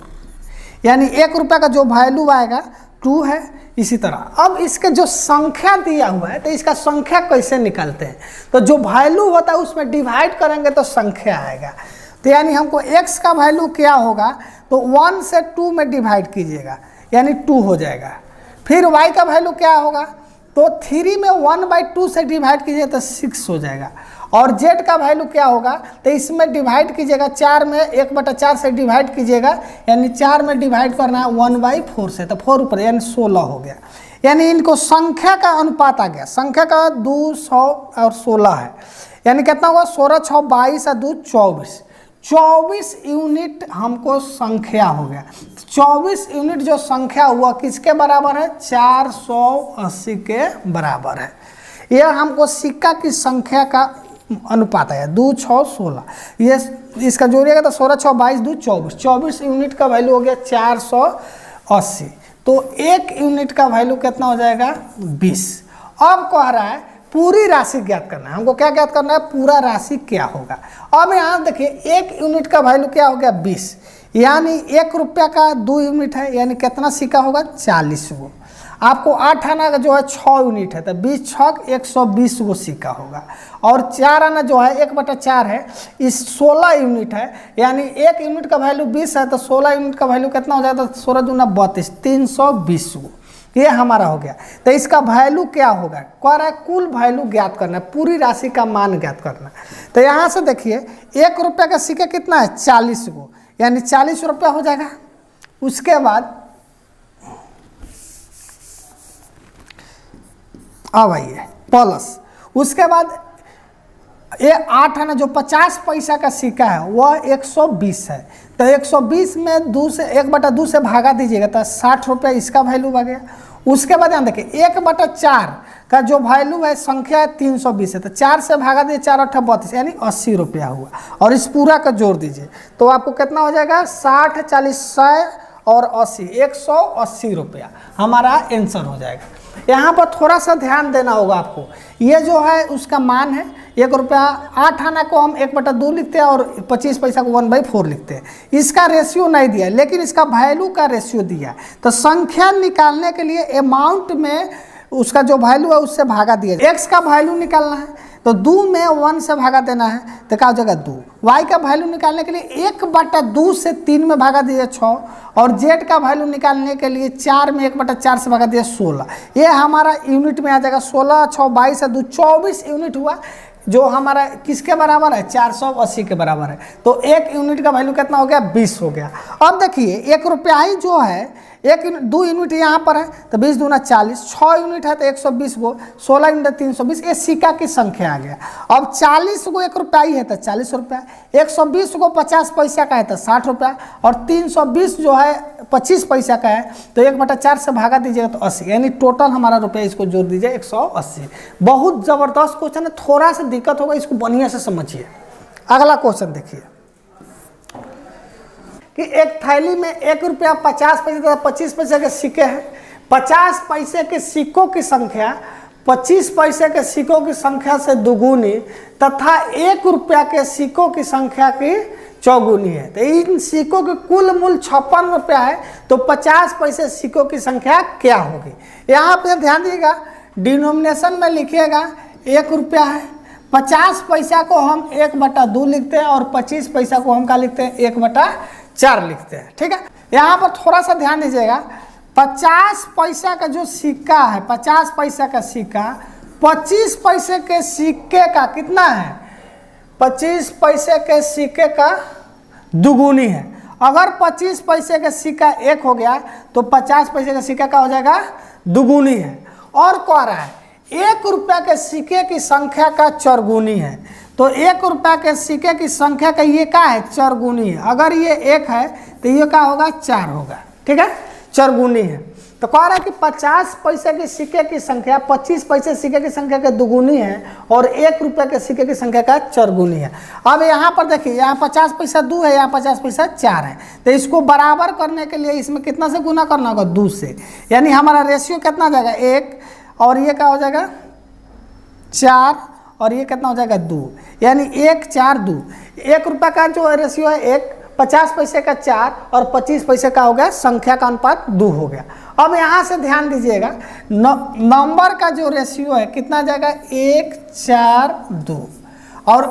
[SPEAKER 1] यानी 1 रुपया का जो वैल्यू आएगा 2 है। इसी तरह अब इसके जो संख्या दिया हुआ है, तो इसका संख्या कैसे निकालते हैं, तो जो वैल्यू होता है उसमें डिवाइड करेंगे तो संख्या आएगा। तो यानी हमको x का वैल्यू क्या होगा, तो 1 से 2 में डिवाइड कीजिएगा, यानी 2 हो जाएगा। फिर y का वैल्यू क्या होगा, तो 3 में 1/2 से डिवाइड कीजिए तो 6 हो जाएगा। और z का वैल्यू क्या होगा, तो इसमें डिवाइड कीजिएगा, 4 में 1/4 से डिवाइड कीजिएगा, यानी 4 में डिवाइड करना है 1/4 से, तो 4 ऊपर यानी 16 हो गया। यानी इनको संख्या का अनुपात आ गया, संख्या का 200 और 16 है, यानी कितना होगा 16 6 22 और 2 24, 24 यूनिट हमको संख्या हो गया। 24 यूनिट जो संख्या हुआ किसके बराबर है, 480 के बराबर है। यह हमको सिक्का की संख्या का अनुपात है 2 6 16, ये इसका जोड़िएगा तो 16 6 22 2 24, 24 यूनिट का वैल्यू हो गया 480। तो 1 यूनिट का वैल्यू कितना हो जाएगा 20। अब कह रहा है पूरी राशि ज्ञात करना है। हमको क्या ज्ञात करना है, पूरा राशि क्या होगा। अब यहाँ देखिए 1 यूनिट का वैल्यू क्या हो गया 20, यानी 1 रुपया का 2 यूनिट है, यानी कितना सिक्का होगा 40 गो। आपको 8 आना का जो है 6 यूनिट है, तो 20 छक 120 गो सिक्का होगा। और 4 आना जो है 1/4 है, इस 16 यूनिट है, यानी 1 यूनिट का वैल्यू 20 है, तो 16 यूनिट का वैल्यू कितना हो जाता है, 16 दूना 32, 320 गो। ये हमारा हो गया। तो इसका वैल्यू क्या होगा, कह रहा है कुल वैल्यू ज्ञात करना है, पूरी राशि का मान ज्ञात करना है। तो यहाँ से देखिए 1 रुपया का सिक्का कितना है 40 गो, यानी 40 रुपया हो जाएगा। उसके बाद अब आइए प्लस, उसके बाद ये 8 है ना, जो 50 पैसा का सिक्का है वह 120 है, तो 120 में 2 से 1/2 से भागा दीजिएगा तो 60 रुपया इसका वैल्यू आ गया। उसके बाद ध्यान देखिए 1/4 का जो वैल्यू है संख्या है 320 है, तो 4 से भागा दीजिए, 4 8 32, यानी 80 रुपया हुआ। और इस पूरा का जोड़ दीजिए तो आपको कितना हो जाएगा 60 40 100 और 80, 180 रुपया हमारा आंसर हो जाएगा। यहाँ पर थोड़ा सा ध्यान देना होगा आपको, ये जो है उसका मान है 1 रुपया। 8 आना को हम 1/2 लिखते हैं और 25 पैसा को 1/4 लिखते हैं। इसका रेशियो नहीं दिया, लेकिन इसका वैल्यू का रेशियो दिया। तो संख्या निकालने के लिए अमाउंट में उसका जो वैल्यू है उससे भागा दिया। एक्स का वैल्यू निकालना है तो 2 में 1 से भागा देना है, तो क्या हो जाएगा 2। वाई का वैल्यू निकालने के लिए 1/2 से 3 में भागा दिए 6, और जेड का वैल्यू निकालने के लिए 4 में 1/4 से भागा दिया 16। ये हमारा यूनिट में आ जाएगा 16 6 22 2 24 यूनिट हुआ, जो हमारा किसके बराबर है 480 के बराबर है। तो 1 यूनिट का वैल्यू कितना हो गया 20 हो गया। अब देखिए 1 रुपया ही जो है 2 यूनिट यहाँ पर है, तो 20 दूना 40, 6 यूनिट है तो 120 गो, 16 यूनिट 320, ये सिक्का की संख्या आ गया। अब 40 गो 1 रुपया ही है तो 40 रुपया, 120 गो 50 पैसा का है तो 60 रुपया, और 320 जो है 25 पैसा का है तो 1/4 से भागा दीजिएगा तो 80, यानी टोटल हमारा रुपया इसको जोड़ दीजिए 180। बहुत ज़बरदस्त क्वेश्चन है, थोड़ा सा दिक्कत होगा, इसको बढ़िया से समझिए। अगला क्वेश्चन देखिए कि एक थैली में 1 रुपया 50 पैसे तथा 25 पैसे के सिक्के हैं। 50 पैसे के सिक्कों की संख्या 25 पैसे के सिक्कों की संख्या से दुगुनी तथा 1 रुपया के सिक्कों की संख्या की चौगुनी है। तो इन सिक्कों के कुल मूल्य 56 रुपया है, तो 50 पैसे सिक्कों की संख्या क्या होगी। यहाँ पे ध्यान दीजिएगा, डिनोमिनेशन में लिखिएगा 1 रुपया है, 50 पैसा को हम 1/2 लिखते हैं और 25 पैसा को हम क्या लिखते हैं 1/4 लिखते हैं। ठीक है, यहाँ पर थोड़ा सा ध्यान दीजिएगा, 50 पैसा का जो सिक्का है, 50 पैसा का सिक्का 25 पैसे के सिक्के का कितना है, 25 पैसे के सिक्के का दुगुनी है। अगर 25 पैसे का सिक्का 1 हो गया तो 50 पैसे का सिक्का का हो जाएगा दुगुनी है। और कह रहा है 1 रुपया के सिक्के की संख्या का चौगुनी है, तो 1 रुपया के सिक्के की संख्या का ये क्या है चौगुनी है। अगर ये 1 है तो ये क्या होगा 4 होगा। ठीक है, चौगुनी है। तो कह रहा है कि 50 पैसे के सिक्के की संख्या 25 पैसे सिक्के की संख्या का दुगुनी है और 1 रुपया के सिक्के की संख्या का चौगुनी है। अब यहाँ पर देखिए, यहाँ 50 पैसा 2 है, यहाँ 50 पैसा 4 है, तो इसको बराबर करने के लिए इसमें कितना से गुना करना होगा 2 से, यानी हमारा रेशियो कितना हो जाएगा 1, और ये क्या हो जाएगा 4, और ये कितना हो जाएगा 2, यानी 1 4 2। 1 रुपया का जो रेशियो है 1, 50 पैसे का 4 और 25 पैसे का हो गया, संख्या का अनुपात 2 हो गया। अब यहाँ से ध्यान दीजिएगा, नंबर का जो रेशियो है कितना जाएगा 1 4 2, और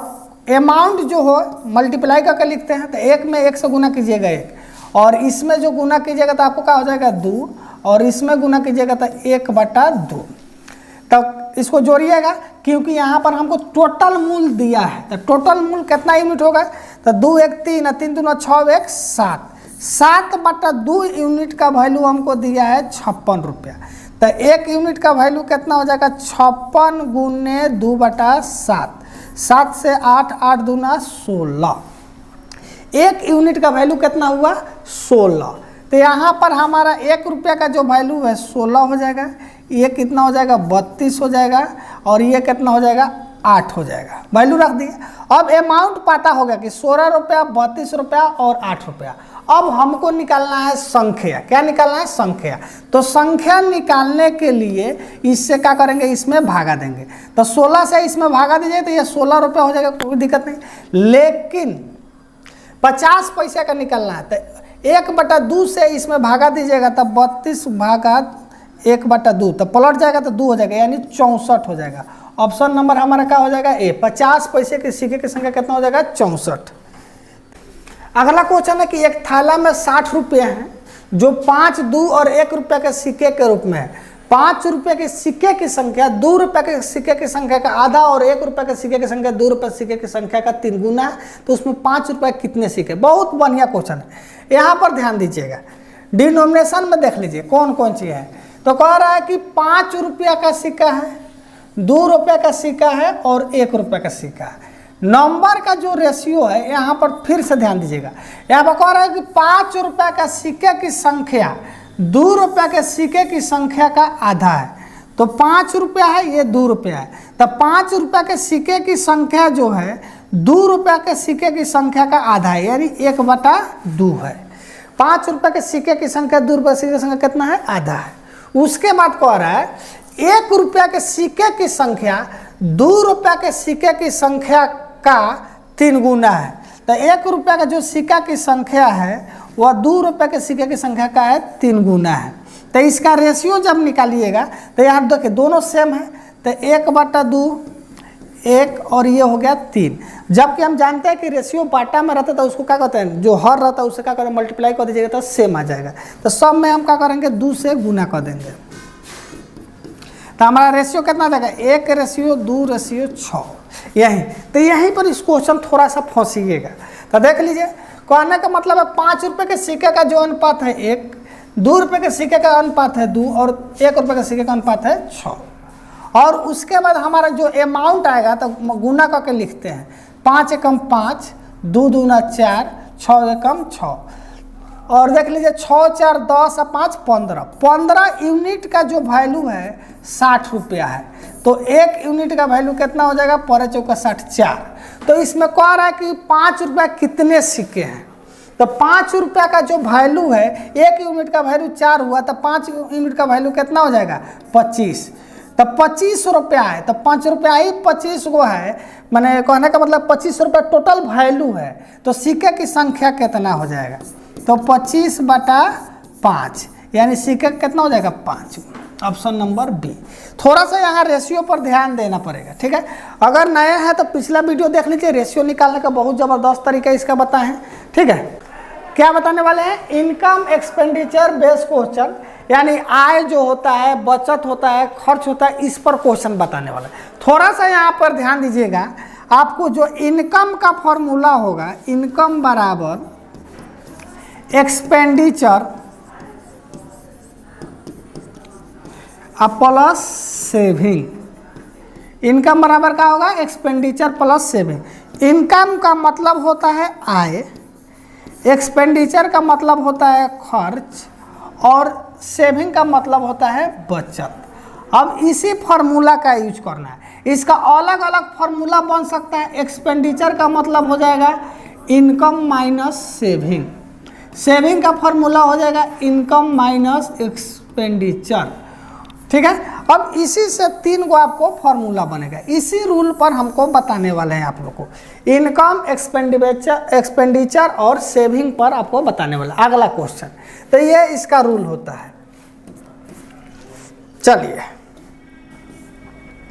[SPEAKER 1] अमाउंट जो हो मल्टीप्लाई करके लिखते हैं, तो 1 में 1 से गुना कीजिएगा 1, और इसमें जो गुना कीजिएगा तो आपको क्या हो जाएगा 2, और इसमें गुना कीजिएगा तो 1/2। तब इसको जोड़िएगा, क्योंकि यहाँ पर हमको टोटल मूल्य दिया है, तो टोटल मूल्य कितना यूनिट होगा, तो 2 1 3 3 2 6 1 7, 7/2 यूनिट का वैल्यू हमको दिया है 56 रुपया। तो 1 यूनिट का वैल्यू कितना हो जाएगा 56 गुने 2/7, 7 से 8 8 दूना 16। 1 यूनिट का वैल्यू कितना हुआ 16। तो यहाँ पर हमारा 1 रुपया का जो वैल्यू है 16 हो जाएगा, ये कितना हो जाएगा 32 हो जाएगा, और ये कितना हो जाएगा 8 हो जाएगा, वैल्यू रख दिए। अब अमाउंट पता होगा कि 16 रुपया, 32 रुपया और 8 रुपया। अब हमको निकालना है संख्या। क्या निकालना है? संख्या। तो संख्या निकालने के लिए इससे क्या करेंगे, इसमें भागा देंगे। तो 16 से इसमें भागा दीजिए तो ये 16 रुपया हो जाएगा, कोई दिक्कत नहीं। लेकिन 50 पैसे का निकालना है तो 1/2 से इसमें भागा दीजिएगा तब 32 भागा 1/2 तो पलट जाएगा तो 2 हो जाएगा, यानी 64 हो जाएगा। ऑप्शन नंबर हमारा क्या हो जाएगा? ए। 50 पैसे के सिक्के की संख्या कितना हो जाएगा? 64। अगला क्वेश्चन है कि एक थैला में 60 रुपये हैं जो 5, 2 और 1 रुपये के सिक्के के रूप में है। 5 रुपये के सिक्के की संख्या 2 रुपये के सिक्के की संख्या का आधा और 1 रुपये के सिक्के की संख्या 2 रुपये सिक्के की संख्या का 3 गुना है, तो उसमें 5 रुपये कितने सिक्के? बहुत बढ़िया क्वेश्चन है, यहाँ पर ध्यान दीजिएगा। डिनोमिनेशन में देख लीजिए कौन कौन चीज़ है। तो कह रहा है कि 5 रुपया का सिक्का है, 2 रुपये का सिक्का है और 1 रुपये का सिक्का है। नंबर का जो रेशियो है यहाँ पर फिर से ध्यान दीजिएगा। यहाँ पर कह रहा है कि 5 रुपये का सिक्के की संख्या 2 रुपये के सिक्के की संख्या का आधा है। तो 5 रुपया है, ये 2 रुपया है, तो 5 रुपये के सिक्के की संख्या जो है 2 रुपये के सिक्के की संख्या का आधा है, यानी 1/2 है। 5 रुपये के सिक्के की संख्या 2 रुपये सिक्के की संख्या कितना है? आधा है। उसके बाद कह रहा है 1 रुपया के सिक्के की संख्या 2 रुपये के सिक्के की संख्या का 3 गुना है। तो 1 रुपया का जो सिक्का की संख्या है वह 2 रुपये के सिक्के की संख्या का है 3 गुना है। तो इसका रेशियो जब निकालिएगा तो यहाँ देखिए दोनों सेम है, तो 1/2 1 और ये हो गया 3। जबकि हम जानते हैं कि रेशियो बाटा में रहता है तो उसको क्या कहते हैं, जो हर रहता है उससे क्या करें, मल्टीप्लाई कर दीजिएगा तो सेम आ जाएगा। तो सब में हम क्या करेंगे, 2 से गुना कर देंगे। तो हमारा रेशियो कितना देगा? 1:2:6 यहीं। तो यहीं पर इस क्वेश्चन थोड़ा सा फंसीएगा। तो देख लीजिए, कहने का मतलब है 5 रुपये के सिक्के का जो अनुपात है 1, 2 रुपये के सिक्के का अनुपात है 2 और 1 रुपये के सिक्के का अनुपात है 6। और उसके बाद हमारा जो अमाउंट आएगा तो गुना करके लिखते हैं। 5 एकम 5, 2 दूना 4, 6 एकम 6। और देख लीजिए 6 4 10 और 5 15। 15 यूनिट का जो वैल्यू है 60 रुपया है। तो 1 यूनिट का वैल्यू कितना हो जाएगा? 4×4 4। तो इसमें कह रहा है कि 5 रुपया कितने सिक्के हैं। तो 5 रुपया का जो वैल्यू है, 1 यूनिट का वैल्यू 4 हुआ तो 5 यूनिट का वैल्यू कितना हो जाएगा? 25। तो 25 रुपया है, तो 5 रुपया ही 25 गो है, मैंने कहने का मतलब 25 रुपया टोटल वैल्यू है। तो सिक्के की संख्या कितना हो जाएगा? तो 25/5, यानी सिक्के कितना हो जाएगा? 5। Option number B. थोड़ा सा यहाँ रेशियो पर ध्यान देना पड़ेगा, ठीक है। अगर नया है तो पिछला वीडियो देख लीजिए, रेशियो निकालने का बहुत ज़बरदस्त तरीका इसका बताए हैं, ठीक है। क्या बताने वाले हैं? इनकम एक्सपेंडिचर बेस्ड क्वेश्चन, यानी आय जो होता है, बचत होता है, खर्च होता है, इस पर क्वेश्चन बताने वाला है। थोड़ा सा यहाँ पर ध्यान दीजिएगा, आपको जो इनकम का फॉर्मूला होगा, इनकम बराबर एक्सपेंडिचर प्लस सेविंग। इनकम बराबर क्या होगा? Expenditure plus saving. इनकम का मतलब होता है आय, एक्सपेंडिचर का मतलब होता है खर्च, और सेविंग का मतलब होता है बचत। अब इसी फार्मूला का यूज करना है। इसका अलग अलग फार्मूला बन सकता है। एक्सपेंडिचर का मतलब हो जाएगा इनकम माइनस सेविंग, सेविंग का फार्मूला हो जाएगा इनकम माइनस एक्सपेंडिचर, ठीक है। अब इसी से 3 गो आपको फार्मूला बनेगा। इसी रूल पर हमको बताने वाले हैं आप लोग को। इनकम, एक्सपेंडिचर और सेविंग पर आपको बताने वाला अगला क्वेश्चन। तो ये इसका रूल होता है। चलिए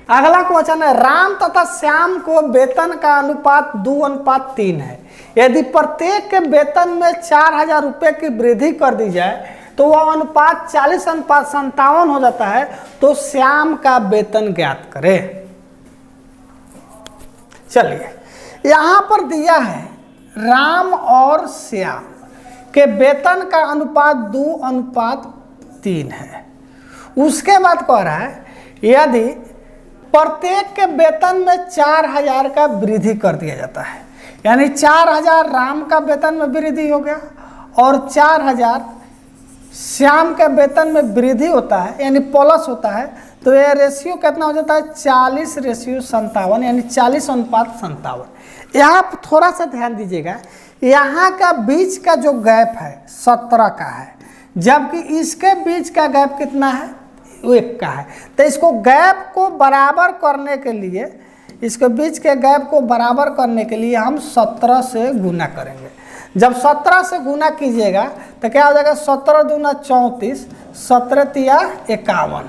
[SPEAKER 1] अगला क्वेश्चन है, राम तथा श्याम को वेतन का अनुपात 2:3 है। यदि प्रत्येक के वेतन में 4000 रुपये की वृद्धि कर दी जाए तो वह अनुपात 40:57 हो जाता है। तो श्याम का वेतन ज्ञात करें। चलिए यहां पर दिया है राम और श्याम के वेतन का अनुपात 2:3 है। उसके बाद कह रहा है यदि प्रत्येक के वेतन में 4000 का वृद्धि कर दिया जाता है, यानी 4000 राम का वेतन में वृद्धि हो गया और 4000 श्याम के वेतन में वृद्धि होता है यानी प्लस होता है, तो यह रेशियो कितना हो जाता है 40:57 यानी 40:57। यहाँ पर थोड़ा सा ध्यान दीजिएगा, यहाँ का बीच का जो गैप है 17 का है, जबकि इसके बीच का गैप कितना है 1 का है। तो इसको गैप को बराबर करने के लिए, इसके बीच के गैप को बराबर करने के लिए हम 17 से गुना करेंगे। जब 17 से गुना कीजिएगा तो क्या हो जाएगा, 17 दूना 34, 17 तिया 51,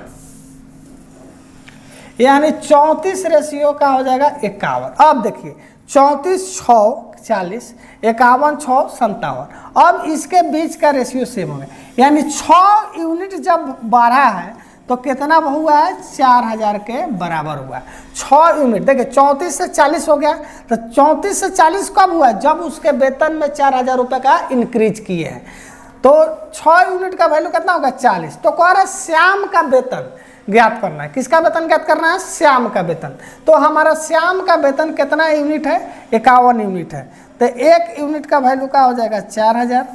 [SPEAKER 1] यानी 34 रेशियो का हो जाएगा 51। अब देखिए 34 6 40, 51 6 57। अब इसके बीच का रेशियो सेम हो गया, यानी 6 यूनिट जब बढ़ा है तो कितना हुआ है 4000 के बराबर हुआ है। 6 यूनिट देखिए 34 से 40 हो गया, तो 34 से 40 कब हुआ, जब उसके वेतन में 4000 रुपये का इंक्रीज किए हैं। तो 6 यूनिट का वैल्यू कितना होगा 40। तो कह रहा है श्याम का वेतन ज्ञात करना है। किसका वेतन ज्ञात करना है, श्याम का वेतन। तो हमारा श्याम का वेतन कितना यूनिट है 51 यूनिट है। तो 1 यूनिट का वैल्यू का हो जाएगा 4000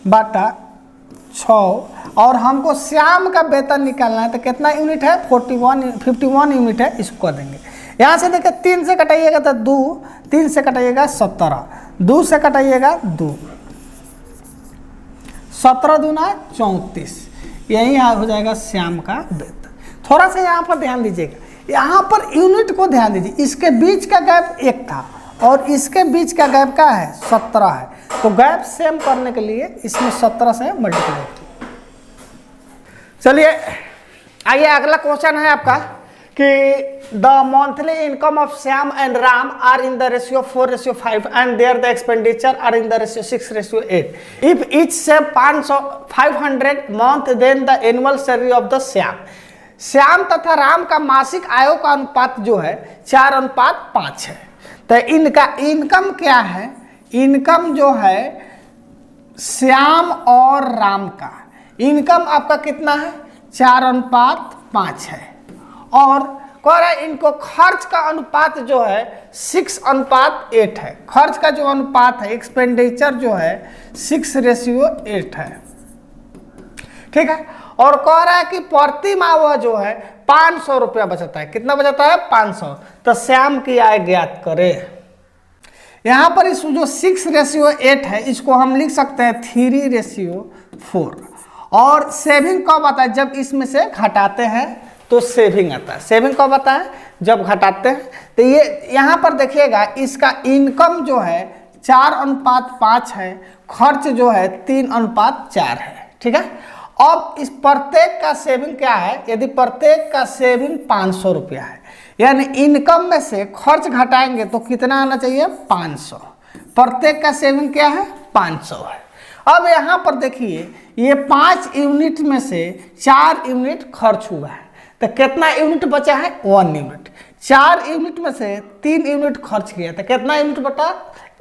[SPEAKER 1] बटा 6, और हमको श्याम का वेतन निकालना है तो कितना यूनिट है 51 यूनिट है, इसको कर देंगे। यहाँ से देखिए 3 से कटाइएगा तो 2, 3 से कटाइएगा 17, 2 से कटाइएगा 2, 17 दूना 34, यही हो जाएगा श्याम का वेतन। थोड़ा सा यहाँ पर ध्यान दीजिएगा, यहाँ पर यूनिट को ध्यान दीजिए, इसके बीच का गैप 1 था और इसके बीच का गैप का है 17 है, तो गैप सेम करने के लिए इसमें 17 से मल्टीप्लाई किया। चलिए आइए अगला क्वेश्चन है आपका कि the monthly income of Shyam and Ram are in the ratio 4:5 and their the expenditure are in the ratio 6:8। If each से 500 month then the annual salary of the Shyam. Shyam तथा राम का मासिक आयों का अनुपात जो है 4:5 है। तो इनका इनकम क्या है, इनकम जो है श्याम और राम का इनकम आपका कितना है 4:5 है, और कह रहा है इनको खर्च का अनुपात जो है 6:8 है। खर्च का जो अनुपात है एक्सपेंडिचर जो है 6:8 है, ठीक है। और कह रहा है कि प्रति माह वह जो है 500 रुपया बचता है। कितना बचता है 500। तो श्याम की आय ज्ञात करे। यहाँ पर इस जो 6:8 है इसको हम लिख सकते हैं 3:4। और सेविंग कब आता है, जब इसमें से घटाते हैं तो सेविंग आता है। सेविंग कब आता है, जब घटाते हैं। तो ये यहाँ पर देखिएगा इसका इनकम जो है 4:5 है, खर्च जो है 3:4 है, ठीक है। अब इस प्रत्येक का सेविंग क्या है, यदि प्रत्येक का सेविंग 500 रुपया है, यानी इनकम में से खर्च घटाएंगे तो कितना आना चाहिए 500। प्रत्येक का सेविंग क्या है 500 है। अब यहाँ पर देखिए ये 5 यूनिट में से 4 यूनिट खर्च हुआ है, तो कितना यूनिट बचा है 1 यूनिट। 4 यूनिट में से 3 यूनिट खर्च किया तो कितना यूनिट बचा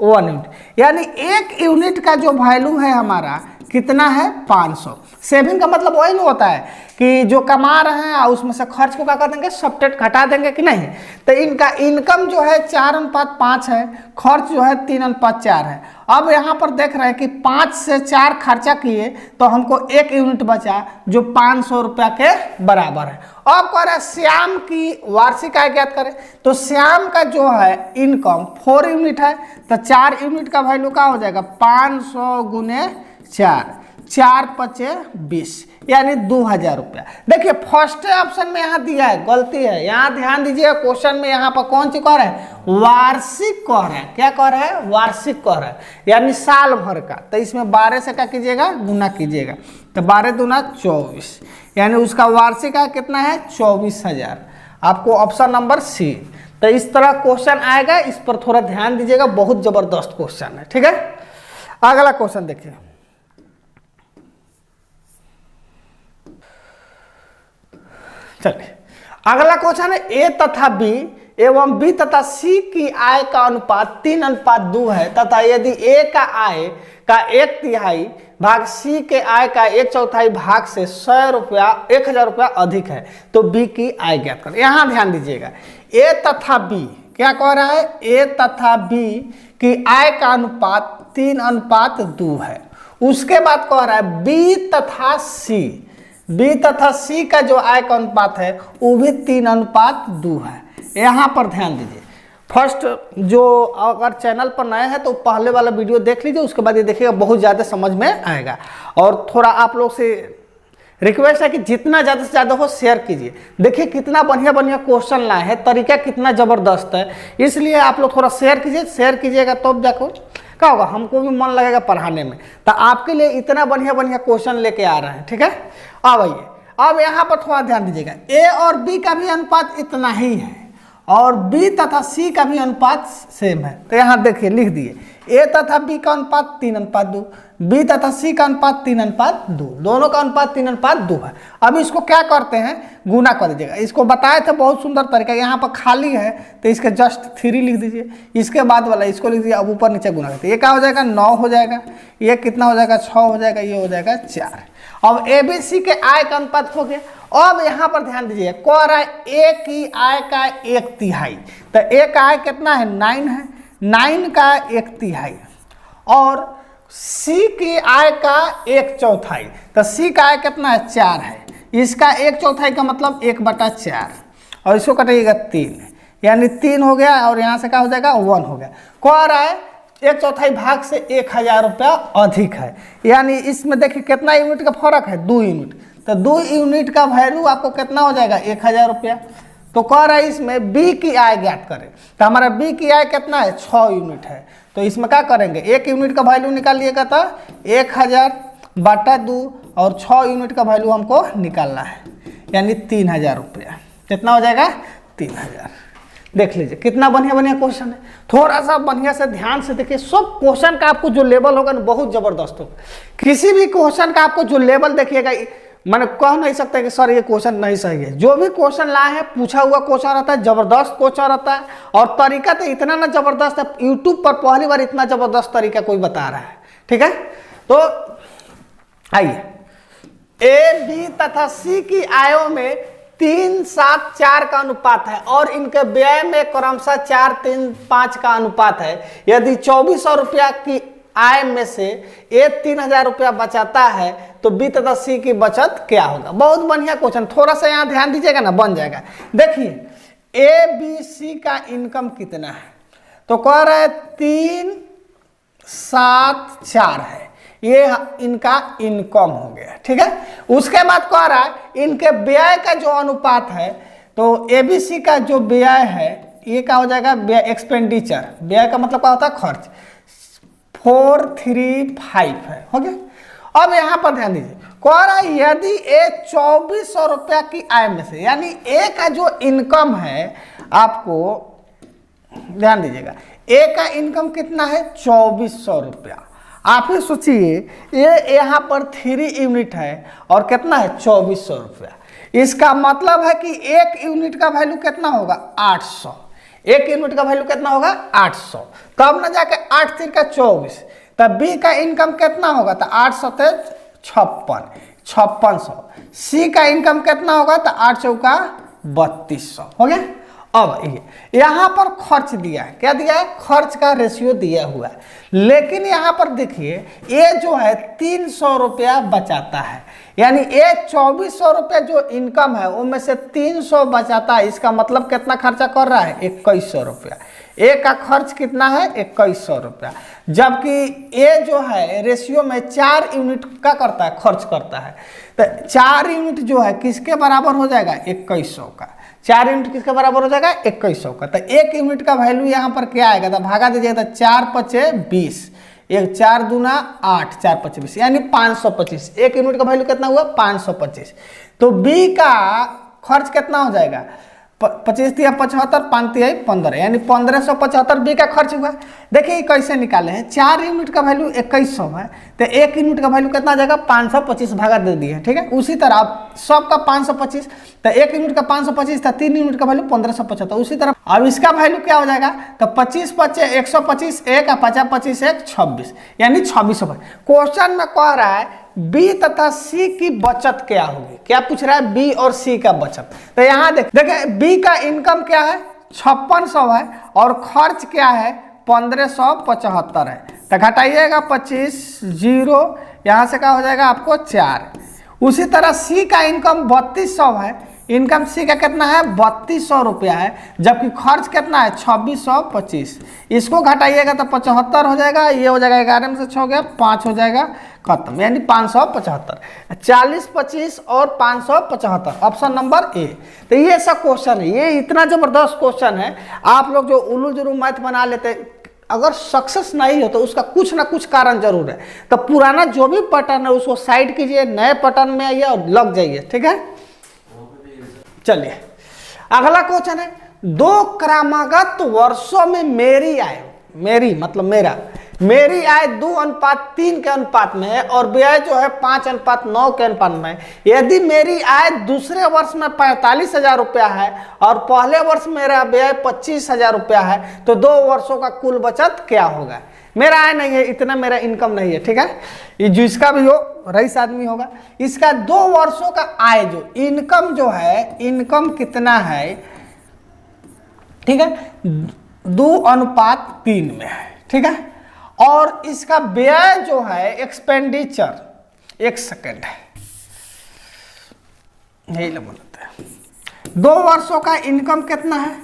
[SPEAKER 1] 1 यूनिट, यानी 1 यूनिट का जो वैल्यू है हमारा कितना है 500। सेविंग का मतलब वही नहीं होता है कि जो कमा रहे हैं उसमें से खर्च को क्या कर देंगे सब्ट्रैक्ट घटा देंगे कि नहीं। तो इनका इनकम जो है 4:5 है, खर्च जो है 3:4 है। अब यहाँ पर देख रहे हैं कि 5 से 4 खर्चा किए तो हमको 1 यूनिट बचा जो 500 रुपया के बराबर है। अब कह रहे हैं श्याम की वार्षिक आय ज्ञात करें, तो श्याम का जो है इनकम 4 यूनिट है, तो 4 यूनिट का वैल्यू क्या हो जाएगा 500 गुने 4, 4×5 20, यानी 2000 रुपया। देखिए फर्स्ट ऑप्शन में यहाँ दिया है, गलती है, यहाँ ध्यान दीजिए। क्वेश्चन में यहाँ पर कौन सी कह रहा है वार्षिक कह रहा है। क्या कह रहा है वार्षिक कह रहा है, यानी साल भर का। तो इसमें 12 से क्या कीजिएगा गुना कीजिएगा, तो 12 दूना 24, यानी उसका वार्षिक आय कितना है 24,000। आपको ऑप्शन नंबर सी। तो इस तरह क्वेश्चन आएगा, इस पर थोड़ा ध्यान दीजिएगा, बहुत जबरदस्त क्वेश्चन है, ठीक है। अगला क्वेश्चन देखिए, चलिए अगला क्वेश्चन है ए तथा बी एवं बी तथा सी की आय का अनुपात 3:2 है, तथा यदि ए का आय का 1/3 भाग सी के आय का 1/4 भाग से 1000 रुपया अधिक है तो बी की आय ज्ञात करें। यहाँ ध्यान दीजिएगा, ए तथा बी क्या कह रहा है, ए तथा बी की आय का अनुपात 3:2 है। उसके बाद कह रहा है बी तथा सी, बी तथा सी का जो आय का अनुपात है वो भी 3:2 है। यहाँ पर ध्यान दीजिए, फर्स्ट जो अगर चैनल पर नए हैं तो पहले वाला वीडियो देख लीजिए, उसके बाद ये देखिएगा बहुत ज़्यादा समझ में आएगा। और थोड़ा आप लोग से रिक्वेस्ट है कि जितना ज़्यादा से ज़्यादा हो शेयर कीजिए। देखिए कितना बढ़िया बढ़िया क्वेश्चन लाए हैं, तरीका कितना ज़बरदस्त है, इसलिए आप लोग थोड़ा शेयर कीजिए। शेयर कीजिएगा तो जाकर क्या होगा, हमको भी मन लगेगा पढ़ाने में। तो आपके लिए इतना बढ़िया बढ़िया क्वेश्चन लेके आ रहे हैं, ठीक है। अब आइए, अब यहाँ पर थोड़ा ध्यान दीजिएगा, ए और बी का भी अनुपात इतना ही है और बी तथा सी का भी अनुपात सेम है। तो यहाँ देखिए लिख दिए, ए तथा बी का अनुपात 3:2, बी तथा सी का अनुपात 3:2, दोनों का अनुपात 3:2 है। अब इसको क्या करते हैं, गुना कर दीजिएगा। इसको बताए थे बहुत सुंदर तरीका, यहाँ पर खाली है तो इसके जस्ट 3 लिख दीजिए, इसके बाद वाला इसको लिख दीजिए, अब ऊपर नीचे गुना करते, ये क्या हो जाएगा 9 हो जाएगा, ये कितना हो जाएगा 6 हो जाएगा, ये हो जाएगा 4। अब ए बी सी के आय का अनुपात हो गया। अब यहाँ पर ध्यान दीजिए, कह रहा है ए की आय का 1/3, तो ए का आय कितना है 9 है, 9 का 1/3 और सी की आय का 1/4, तो सी का आय कितना है 4 है, इसका 1/4 का मतलब 1/4 और इसको कटेगा 3, यानी 3 हो गया और यहाँ से क्या हो जाएगा 1 हो गया। कह रहा है 1/4 भाग से 1000 रुपया अधिक है, यानी इसमें देखिए कितना यूनिट का फर्क है 2 यूनिट, तो 2 यूनिट का वैल्यू आपको कितना हो जाएगा 1000 रुपया। तो कह रहा है इसमें बी की आय ज्ञात करें, तो हमारा बी की आय कितना है 6 यूनिट है, तो इसमें क्या करेंगे 1 यूनिट का वैल्यू निकालिएगा तो 1000/2 और 6 यूनिट का वैल्यू हमको निकालना है, यानी 3000 रुपया। कितना हो जाएगा 3000। देख लीजिए कितना बढ़िया बढ़िया क्वेश्चन है, थोड़ा सा बढ़िया से ध्यान से देखिए। सब क्वेश्चन का आपको जो लेवल होगा ना बहुत जबरदस्त होगा। किसी भी क्वेश्चन का आपको जो लेवल देखिएगा, मैंने कह नहीं सकता कि सर ये क्वेश्चन नहीं सही है। जो भी क्वेश्चन लाए हैं पूछा हुआ क्वेश्चन रहता है, जबरदस्त क्वेश्चन रहता है और तरीका तो इतना ना जबरदस्त है, यूट्यूब पर पहली बार इतना जबरदस्त तरीका कोई बता रहा है, ठीक है। तो आइए, ए बी तथा सी की आयों में 3:7:4 का अनुपात है और इनके व्यय में क्रमशः 4:3:5 का अनुपात है। यदि 2400 रुपया की आय में से ए 3000 रुपया बचाता है तो बी तथा सी की बचत क्या होगा। बहुत बढ़िया क्वेश्चन, थोड़ा सा यहाँ ध्यान दीजिएगा ना बन जाएगा। देखिए ए बी सी का इनकम कितना है, तो कह रहा है 3:7:4 है, ये इनका इनकम हो गया, ठीक है। उसके बाद कह रहा है इनके व्यय का जो अनुपात है, तो एबीसी का जो व्यय है ये क्या हो जाएगा व्यय, एक्सपेंडिचर, व्यय का मतलब क्या होता है खर्च, 435 है, हो गया। अब यहाँ पर ध्यान दीजिए, कह रहा है यदि ए 2400 रुपया की आय में से, यानी ए का जो इनकम है, आपको ध्यान दीजिएगा ए का इनकम कितना है 2400 रुपया। आप ही सोचिए ये यहाँ पर 3 यूनिट है और कितना है 2400 रुपया। इसका मतलब है कि 1 यूनिट का वैल्यू कितना होगा 800, 1 यूनिट का वैल्यू कितना होगा 800। तब ना जाके 8 3 का 24, तब बी का इनकम कितना होगा, तो 800 थे 5600। सी का इनकम कितना होगा, तो 8 चौका 3200, हो गया। अब यहाँ पर खर्च दिया है, क्या दिया है खर्च का रेशियो दिया हुआ है, लेकिन यहाँ पर देखिए ये जो है 300 रुपया बचाता है, यानी ये 2400 रुपया जो इनकम है उनमें से 300 बचाता है। इसका मतलब कितना खर्चा कर रहा है 2100 रुपया। ए का खर्च कितना है 2100 रुपया, जबकि ए जो है रेशियो में 4 यूनिट का करता है खर्च करता है, तो 4 यूनिट जो है किसके बराबर हो जाएगा 2100 का। 4 यूनिट किसके बराबर हो जाएगा 2100 का। तो 1 यूनिट का वैल्यू यहाँ पर क्या आएगा, तो भागा दीजिएगा, तो 4 5 20, 1 4 दूना 8, 4 5 20, यानी 525। 1 यूनिट का वैल्यू कितना हुआ 525। तो बी का खर्च कितना हो जाएगा 25 × 75, 5 × 15, यानी 1575 बी का खर्च हुआ। देखिए कैसे निकाले हैं, 4 यूनिट का वैल्यू 2100 है, तो 1 यूनिट का वैल्यू कितना आ जाएगा 525 भागा दे दिए, ठीक है। उसी तरह अब सबका 525, तो 1 यूनिट का 525 था, 3 यूनिट का वैल्यू 1575। उसी तरह अब इसका वैल्यू क्या हो जाएगा, तो 25 5 125, 1 50 25 1 26, यानी 2600। क्वेश्चन में कह रहा है बी तथा सी की बचत क्या होगी, क्या पूछ रहा है बी और सी का बचत। तो यहाँ देखिए बी का इनकम क्या है 5600 है और खर्च क्या है 1575 है, तो घटाइएगा 25 0 यहाँ से क्या हो जाएगा आपको 4। उसी तरह सी का इनकम 3200 है, इनकम सी का कितना है 3200 रुपया है, जबकि खर्च कितना है 2625। इसको घटाइएगा तो 75 हो जाएगा, ये हो जाएगा 11 में से 6 गया 5 हो जाएगा, खत्म, यानी 575। 40 25 और 575 ऑप्शन नंबर ए। तो ये सब क्वेश्चन है, ये इतना जबरदस्त क्वेश्चन है। आप लोग जो उल्लू जुलू मैथ बना लेते, अगर सक्सेस नहीं हो तो उसका कुछ ना कुछ कारण जरूर है। तो पुराना जो भी पैटर्न है उसको साइड कीजिए, नए पैटर्न में आइए और लग जाइए, ठीक है। चलिए अगला क्वेश्चन है, 2 क्रमागत वर्षों में मेरी आय, मेरी मतलब मेरी आय 2:3 के अनुपात में है और व्यय जो है 5:9 के अनुपात में है। यदि मेरी आय दूसरे वर्ष में 45,000 रुपया है और पहले वर्ष मेरा व्यय 25,000 रुपया है, तो 2 वर्षों का कुल बचत क्या होगा। मेरा आय नहीं है, इतना मेरा इनकम नहीं है, ठीक है। ये जो इसका भी हो रईस आदमी होगा, इसका 2 वर्षों का आय जो इनकम जो है, इनकम कितना है, ठीक है, 2:3 में है, ठीक है। और इसका व्यय जो है एक्सपेंडिचर, 1 सेकेंड है, यही लोग बोलते हैं। 2 वर्षों का इनकम कितना है,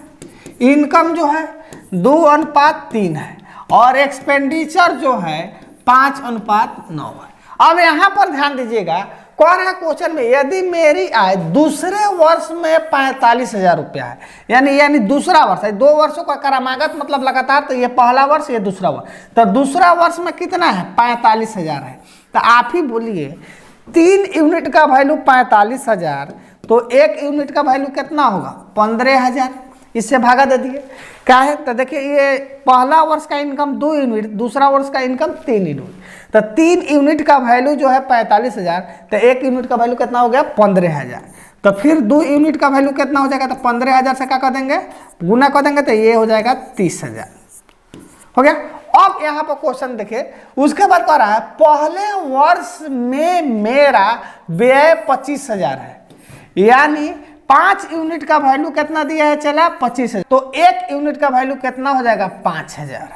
[SPEAKER 1] इनकम जो है 2:3 है और एक्सपेंडिचर जो है 5:9 है। अब यहां पर ध्यान दीजिएगा, कौन है क्वेश्चन में, यदि मेरी आय दूसरे वर्ष में 45,000 रुपया है, यानी दूसरा वर्ष है, 2 वर्षों का क्रमागत मतलब लगातार, तो ये पहला वर्ष, ये दूसरा वर्ष, तो दूसरा वर्ष में कितना है 45,000 है। तो आप ही बोलिए 3 यूनिट का वैल्यू 45,000, तो 1 यूनिट का वैल्यू कितना होगा 15,000। इससे भागा दे दिए, क्या है, तो देखिए ये पहला वर्ष का इनकम 2 यूनिट, दूसरा वर्ष का इनकम 3 यूनिट, तो 3 यूनिट का वैल्यू जो है 45,000, तो 1 यूनिट का वैल्यू कितना हो गया 15,000। तो फिर 2 यूनिट का वैल्यू कितना हो जाएगा, तो 15,000 से क्या कर देंगे, गुना कर देंगे, तो ये हो जाएगा 30,000, हो गया। अब यहाँ पर क्वेश्चन देखिए, उसके बाद कह रहा है पहले वर्ष में मेरा व्यय 25,000 है, यानी 5 यूनिट का वैल्यू कितना दिया है, चला 25,000, तो 1 यूनिट का वैल्यू कितना हो जाएगा 5,000,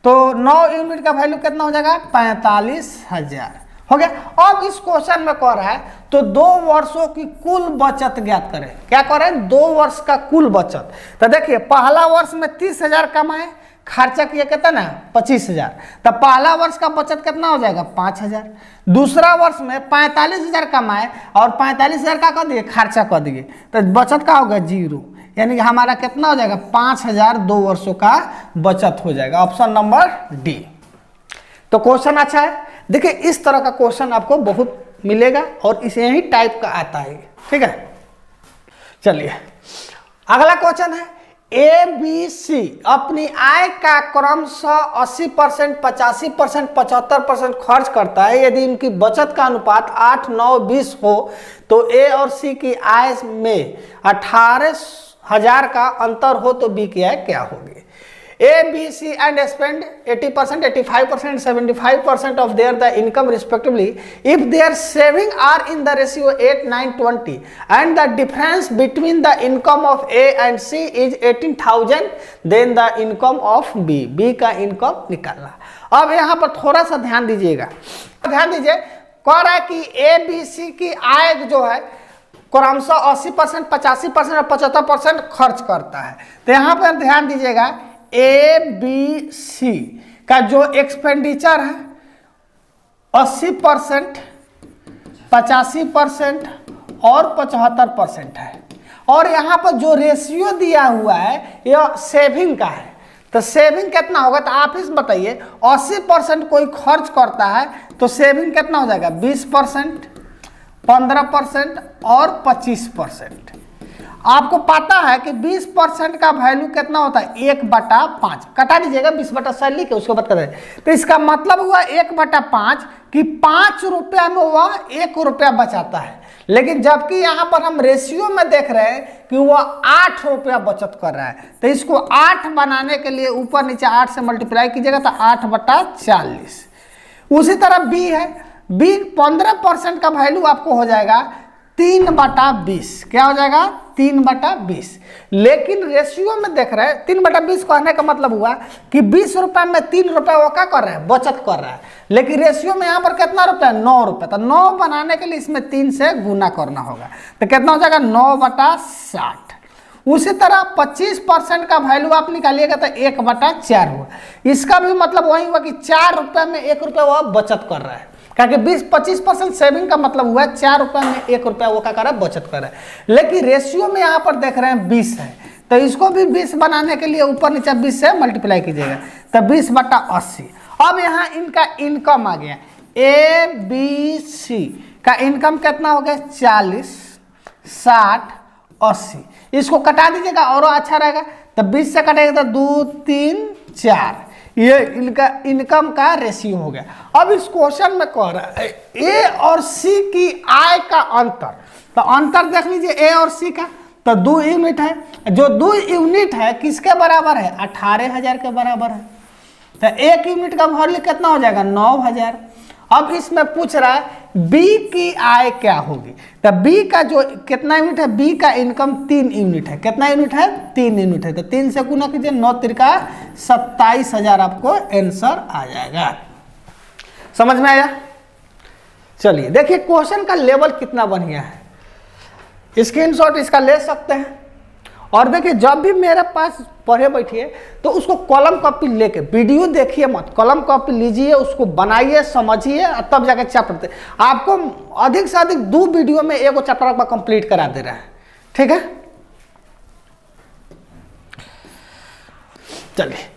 [SPEAKER 1] तो 9 यूनिट का वैल्यू कितना हो जाएगा 45,000, हो गया। अब इस क्वेश्चन में कह रहा है तो 2 वर्षों की कुल बचत ज्ञात करें। क्या करें, 2 वर्ष का कुल बचत। तो देखिए पहला वर्ष में 30,000 कमाए, खर्चा किया कितना ना 25,000, तो पहला वर्ष का बचत कितना हो जाएगा 5,000। दूसरा वर्ष में 45,000 कमाए और 45,000 का कर दिए खर्चा कर दिए, तो बचत का होगा 0, यानी कि हमारा कितना हो जाएगा 5,000 2 वर्षों का बचत हो जाएगा, ऑप्शन नंबर डी। तो क्वेश्चन अच्छा है, देखिए इस तरह का क्वेश्चन आपको बहुत मिलेगा और इसे ही टाइप का आता है, ठीक है। चलिए अगला क्वेश्चन है, ABC अपनी आय का क्रमशः 80%, 85%, 75% खर्च करता है। यदि इनकी बचत का अनुपात 8, 9, 20 हो तो A और C की आय में 18,000 का अंतर हो तो B की आय क्या होगी। A, B, C and spend 80%, 85%, 75% of their income respectively. If their saving are in the ratio 8, 9, 20 and the difference between the income of A and C is 18,000, then the income of B. B का income निकालना। अब यहाँ पर थोड़ा सा ध्यान दीजिएगा, ध्यान दीजिए, कह रहा है कि A, B, C की आय जो है क्रमशः 80%, 85% और 75% खर्च करता है। तो यहाँ पर ध्यान दीजिएगा, ABC का जो एक्सपेंडिचर है 80%, 85% और 75% है, और यहाँ पर जो रेशियो दिया हुआ है यह सेविंग का है। तो सेविंग कितना होगा, तो आप इस बताइए 80% कोई खर्च करता है तो सेविंग कितना हो जाएगा 20%, 15% और 25%। आपको पता है कि 20% का वैल्यू कितना होता है 1/5, कटा दीजिएगा 20/100 लिख के उसको बता दें। तो इसका मतलब हुआ 1/5 कि 5 रुपया में वह 1 रुपया बचाता है, लेकिन जबकि यहाँ पर हम रेशियो में देख रहे हैं कि वह 8 रुपया बचत कर रहा है। तो इसको 8 बनाने के लिए ऊपर नीचे 8 से मल्टीप्लाई कीजिएगा तो 8/40। उसी तरह बी है, बी 15% का वैल्यू आपको हो जाएगा 3/20, क्या हो जाएगा 3/20। लेकिन रेशियो में देख रहे हैं 3/20 कहने का मतलब हुआ कि 20 रुपए में 3 रुपए वो क्या कर रहा है, बचत कर रहा है। लेकिन रेशियो में यहाँ पर कितना रुपए, 9 रुपए। तो 9 बनाने के लिए इसमें 3 से गुना करना होगा, तो कितना हो जाएगा 9/60। उसी तरह 25% का वैल्यू आप निकालिएगा तो 1/4 हुआ। इसका भी मतलब वही हुआ कि 4 रुपए में 1 रुपया वह बचत कर रहा है, क्योंकि 20-25% सेविंग का मतलब हुआ 4 रुपए में 1 रुपया वो क्या कर रहा है, बचत कर रहा है। लेकिन रेशियो में यहाँ पर देख रहे हैं 20 है, तो इसको भी 20 बनाने के लिए ऊपर नीचे 20 से मल्टीप्लाई कीजिएगा, तो 20/80। अब यहाँ इनका इनकम आ गया, ABC का इनकम कितना हो गया 40, 60, 80। इसको कटा दीजिएगा और अच्छा रहेगा, तो 20 से कटेगा तो 2, 3, 4, ये इनका इनकम का रेशियो हो गया। अब इस क्वेश्चन में कह रहा है ए और सी की आय का अंतर, तो अंतर देख लीजिए ए और सी का, तो 2 यूनिट है। जो 2 यूनिट है किसके बराबर है, 18,000 के बराबर है। तो 1 यूनिट का वैल्यू कितना हो जाएगा 9,000। अब इसमें पूछ रहा है बी की आय क्या होगी, तो बी का जो कितना यूनिट है, बी का इनकम 3 यूनिट है। कितना यूनिट है, 3 यूनिट है। तो 3 से गुना कीजिए, 9 तिरका 27,000 आपको आंसर आ जाएगा। समझ में आया? चलिए देखिए क्वेश्चन का लेवल कितना बढ़िया है, स्क्रीनशॉट इसका ले सकते हैं। और देखिए जब भी मेरे पास पढ़े बैठिए तो उसको कलम कॉपी लेके, वीडियो देखिए मत, कलम कॉपी लीजिए, उसको बनाइए, समझिए, तब जाके चैप्टर आपको अधिक से अधिक 2 वीडियो में एगो चैप्टर का कंप्लीट करा दे रहा है। ठीक है, चलिए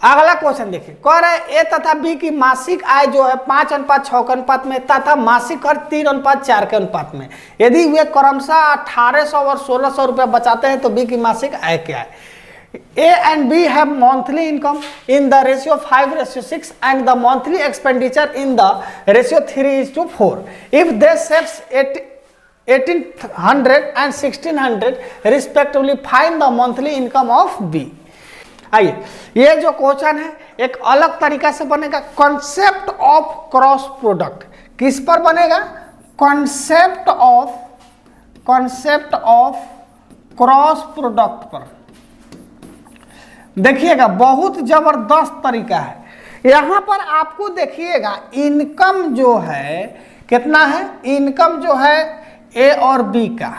[SPEAKER 1] अगला क्वेश्चन देखिए। कह रहे हैं ए तथा बी की मासिक आय जो है 5:6 के अनुपात में तथा मासिक खर्च 3:4 के अनुपात में। यदि वे क्रमशः 1800 और 1600 रुपया बचाते हैं तो बी की मासिक आय क्या है। A and B have monthly income in the ratio 5:6 and the monthly expenditure in the ratio 3:4. If they save 1,800 and 1,600 respectively, find the monthly income of B. आइए ये जो क्वेश्चन है एक अलग तरीका से बनेगा, कॉन्सेप्ट ऑफ क्रॉस प्रोडक्ट। किस पर बनेगा, कॉन्सेप्ट ऑफ क्रॉस प्रोडक्ट पर। देखिएगा बहुत जबरदस्त तरीका है। यहां पर आपको देखिएगा इनकम जो है कितना है, इनकम जो है ए और बी का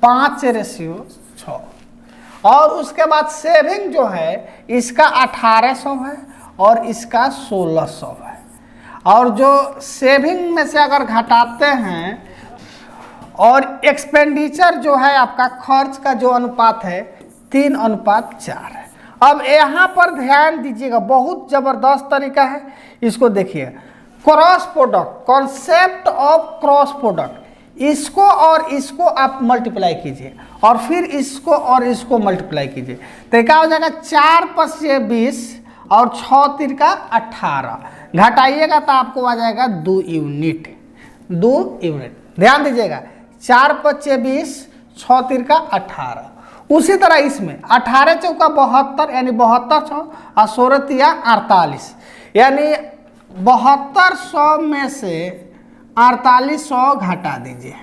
[SPEAKER 1] 5:6, और उसके बाद सेविंग जो है इसका 1800 है और इसका 1600 है। और जो सेविंग में से अगर घटाते हैं और एक्सपेंडिचर जो है आपका खर्च का जो अनुपात है 3:4 है। अब यहाँ पर ध्यान दीजिएगा बहुत जबरदस्त तरीका है, इसको देखिए cross product, concept of cross product. इसको और इसको आप मल्टीप्लाई कीजिए और फिर इसको और इसको मल्टीप्लाई कीजिए, तो क्या हो जाएगा 4×5 20 और 6 तिरका 18, घटाइएगा तो आपको आ जाएगा 2 यूनिट। ध्यान दीजिएगा 4×5 20, 6 तिरका 18। उसी तरह इसमें 18 चौका 72 यानी 7200 और 16 तिया 48 यानी 7200 में से 4800 घटा दीजिए,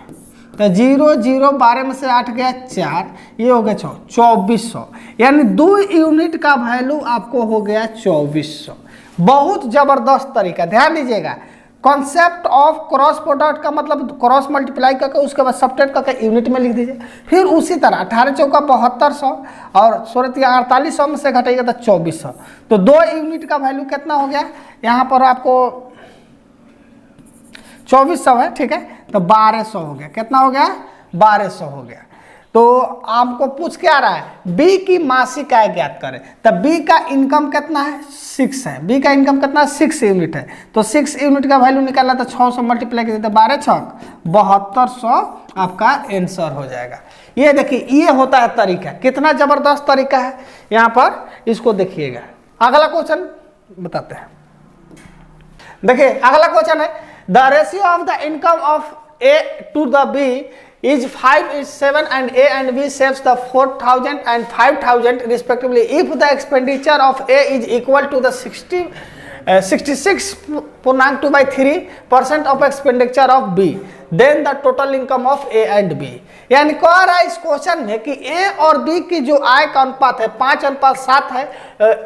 [SPEAKER 1] तो 0 0 12 में से 8 गया 4, ये हो गया 6, 2400 यानी 2 यूनिट का वैल्यू आपको हो गया 2400। बहुत जबरदस्त तरीका, ध्यान दीजिएगा। कॉन्सेप्ट ऑफ क्रॉस प्रोडक्ट का मतलब क्रॉस मल्टीप्लाई करके उसके बाद सब्ट्रैक्ट करके यूनिट में लिख दीजिए। फिर उसी तरह 18 चौका 7200 और 16 तिया 4800 में से घटाइएगा तो 2400, तो 2 यूनिट का वैल्यू कितना हो गया यहाँ पर आपको 2400 है। ठीक है, तो 1200 हो गया। कितना हो गया 1200 हो गया। तो आपको पूछ क्या रहा है, बी की मासिक आय ज्ञात करें। तब बी का इनकम कितना है 6 है, बी का इनकम कितना 6 यूनिट है, तो 6 यूनिट का वैल्यू निकालना तो 6 से मल्टीप्लाई कीजिए तो 12 छक 7200 आपका आंसर हो जाएगा। ये देखिए ये होता है तरीका, कितना जबरदस्त तरीका है यहाँ पर, इसको देखिएगा। अगला क्वेश्चन बताते हैं। देखिए अगला क्वेश्चन है the ratio of the income of A to the B is 5:7 and A and B saves the 4,000 and 5,000 respectively. If the expenditure of A is equal to the 66.2/3% of expenditure of B, then the total income of A and B. यानी कह रहा है इस question में कि ए और B की जो आय का अनुपात है 5:7 है,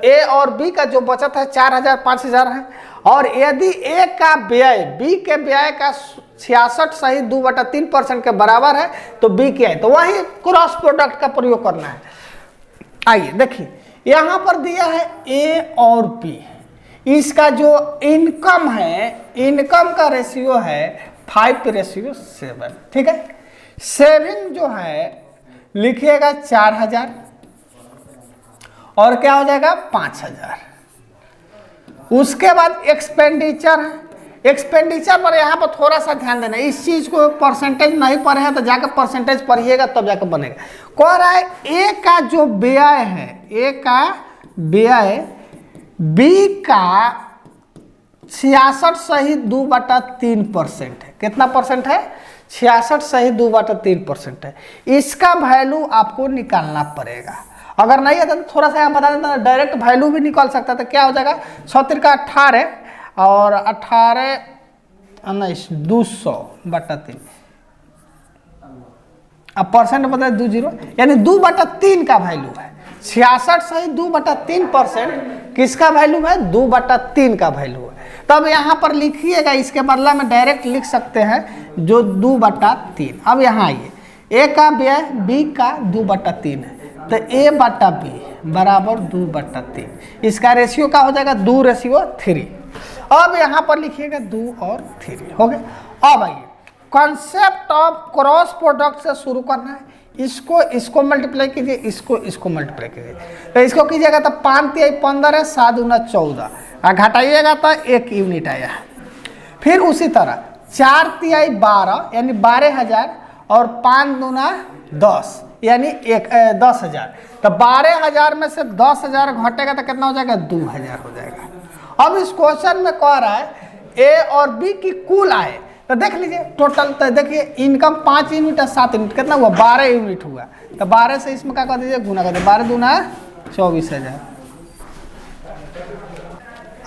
[SPEAKER 1] ए और बी का जो बचत है 4,000 5,000 है, और यदि ए का व्यय बी के व्यय का 66 सहित 2/3% के बराबर है तो बी क्या है, तो वही क्रॉस प्रोडक्ट का प्रयोग करना है। आइए देखिए यहां पर दिया है ए और बी, इसका जो इनकम है, इनकम का रेशियो है 5:7, ठीक है। सेविंग जो है लिखिएगा 4,000 और क्या हो जाएगा 5,000। उसके बाद एक्सपेंडिचर है, एक्सपेंडिचर पर यहाँ पर थोड़ा सा ध्यान देना, इस चीज को परसेंटेज नहीं पढ़े हैं तो जाकर परसेंटेज पढ़िएगा तब जाकर बनेगा। कह रहा है ए का जो व्यय है, ए का व्यय बी का 66 सहित 2/3% है। कितना परसेंट है? 66 सहित 2/3% है। इसका वैल्यू आपको निकालना पड़ेगा। अगर नहीं आता तो थोड़ा सा यहाँ बता देता, डायरेक्ट वैल्यू भी निकाल सकता था। क्या हो जाएगा 100 का 18 और 18 19 200/3, अब परसेंट बता 20, यानी 2/3 का वैल्यू है। 66 सहित 2/3% किसका वैल्यू है? 2/3 का वैल्यू है। तब यहाँ पर लिखिएगा, इसके बदला में डायरेक्ट लिख सकते हैं जो 2/3। अब यहाँ आइए, ए का व्यय बी का 2/3 है तो ए बटा बी बराबर 2/3। इसका रेशियो क्या हो जाएगा? 2:3। अब यहाँ पर लिखिएगा 2 और 3 हो गए। अब आइए कॉन्सेप्ट ऑफ क्रॉस प्रोडक्ट से शुरू करना है। इसको मल्टीप्लाई कीजिए, इसको मल्टीप्लाई कीजिए। तो इसको कीजिएगा तो 5×3 = 15 है, 7 × 14 और घटाइएगा तो 1 यूनिट आया। फिर उसी तरह 4×3 = 12 यानी 12,000 और 5×2 = 10 यानी 10,000। तो 12,000 में से 10,000 घटेगा तो कितना हो जाएगा? 2,000 हो जाएगा। अब इस क्वेश्चन में कह रहा है ए और बी की कुल आय, तो देख लीजिए टोटल। तो देखिए इनकम 5 यूनिट और 7 यूनिट कितना हुआ? 12 यूनिट हुआ। तो 12 से इसमें क्या कर दीजिए? गुना कर दीजिए। 12×2 = 24,000।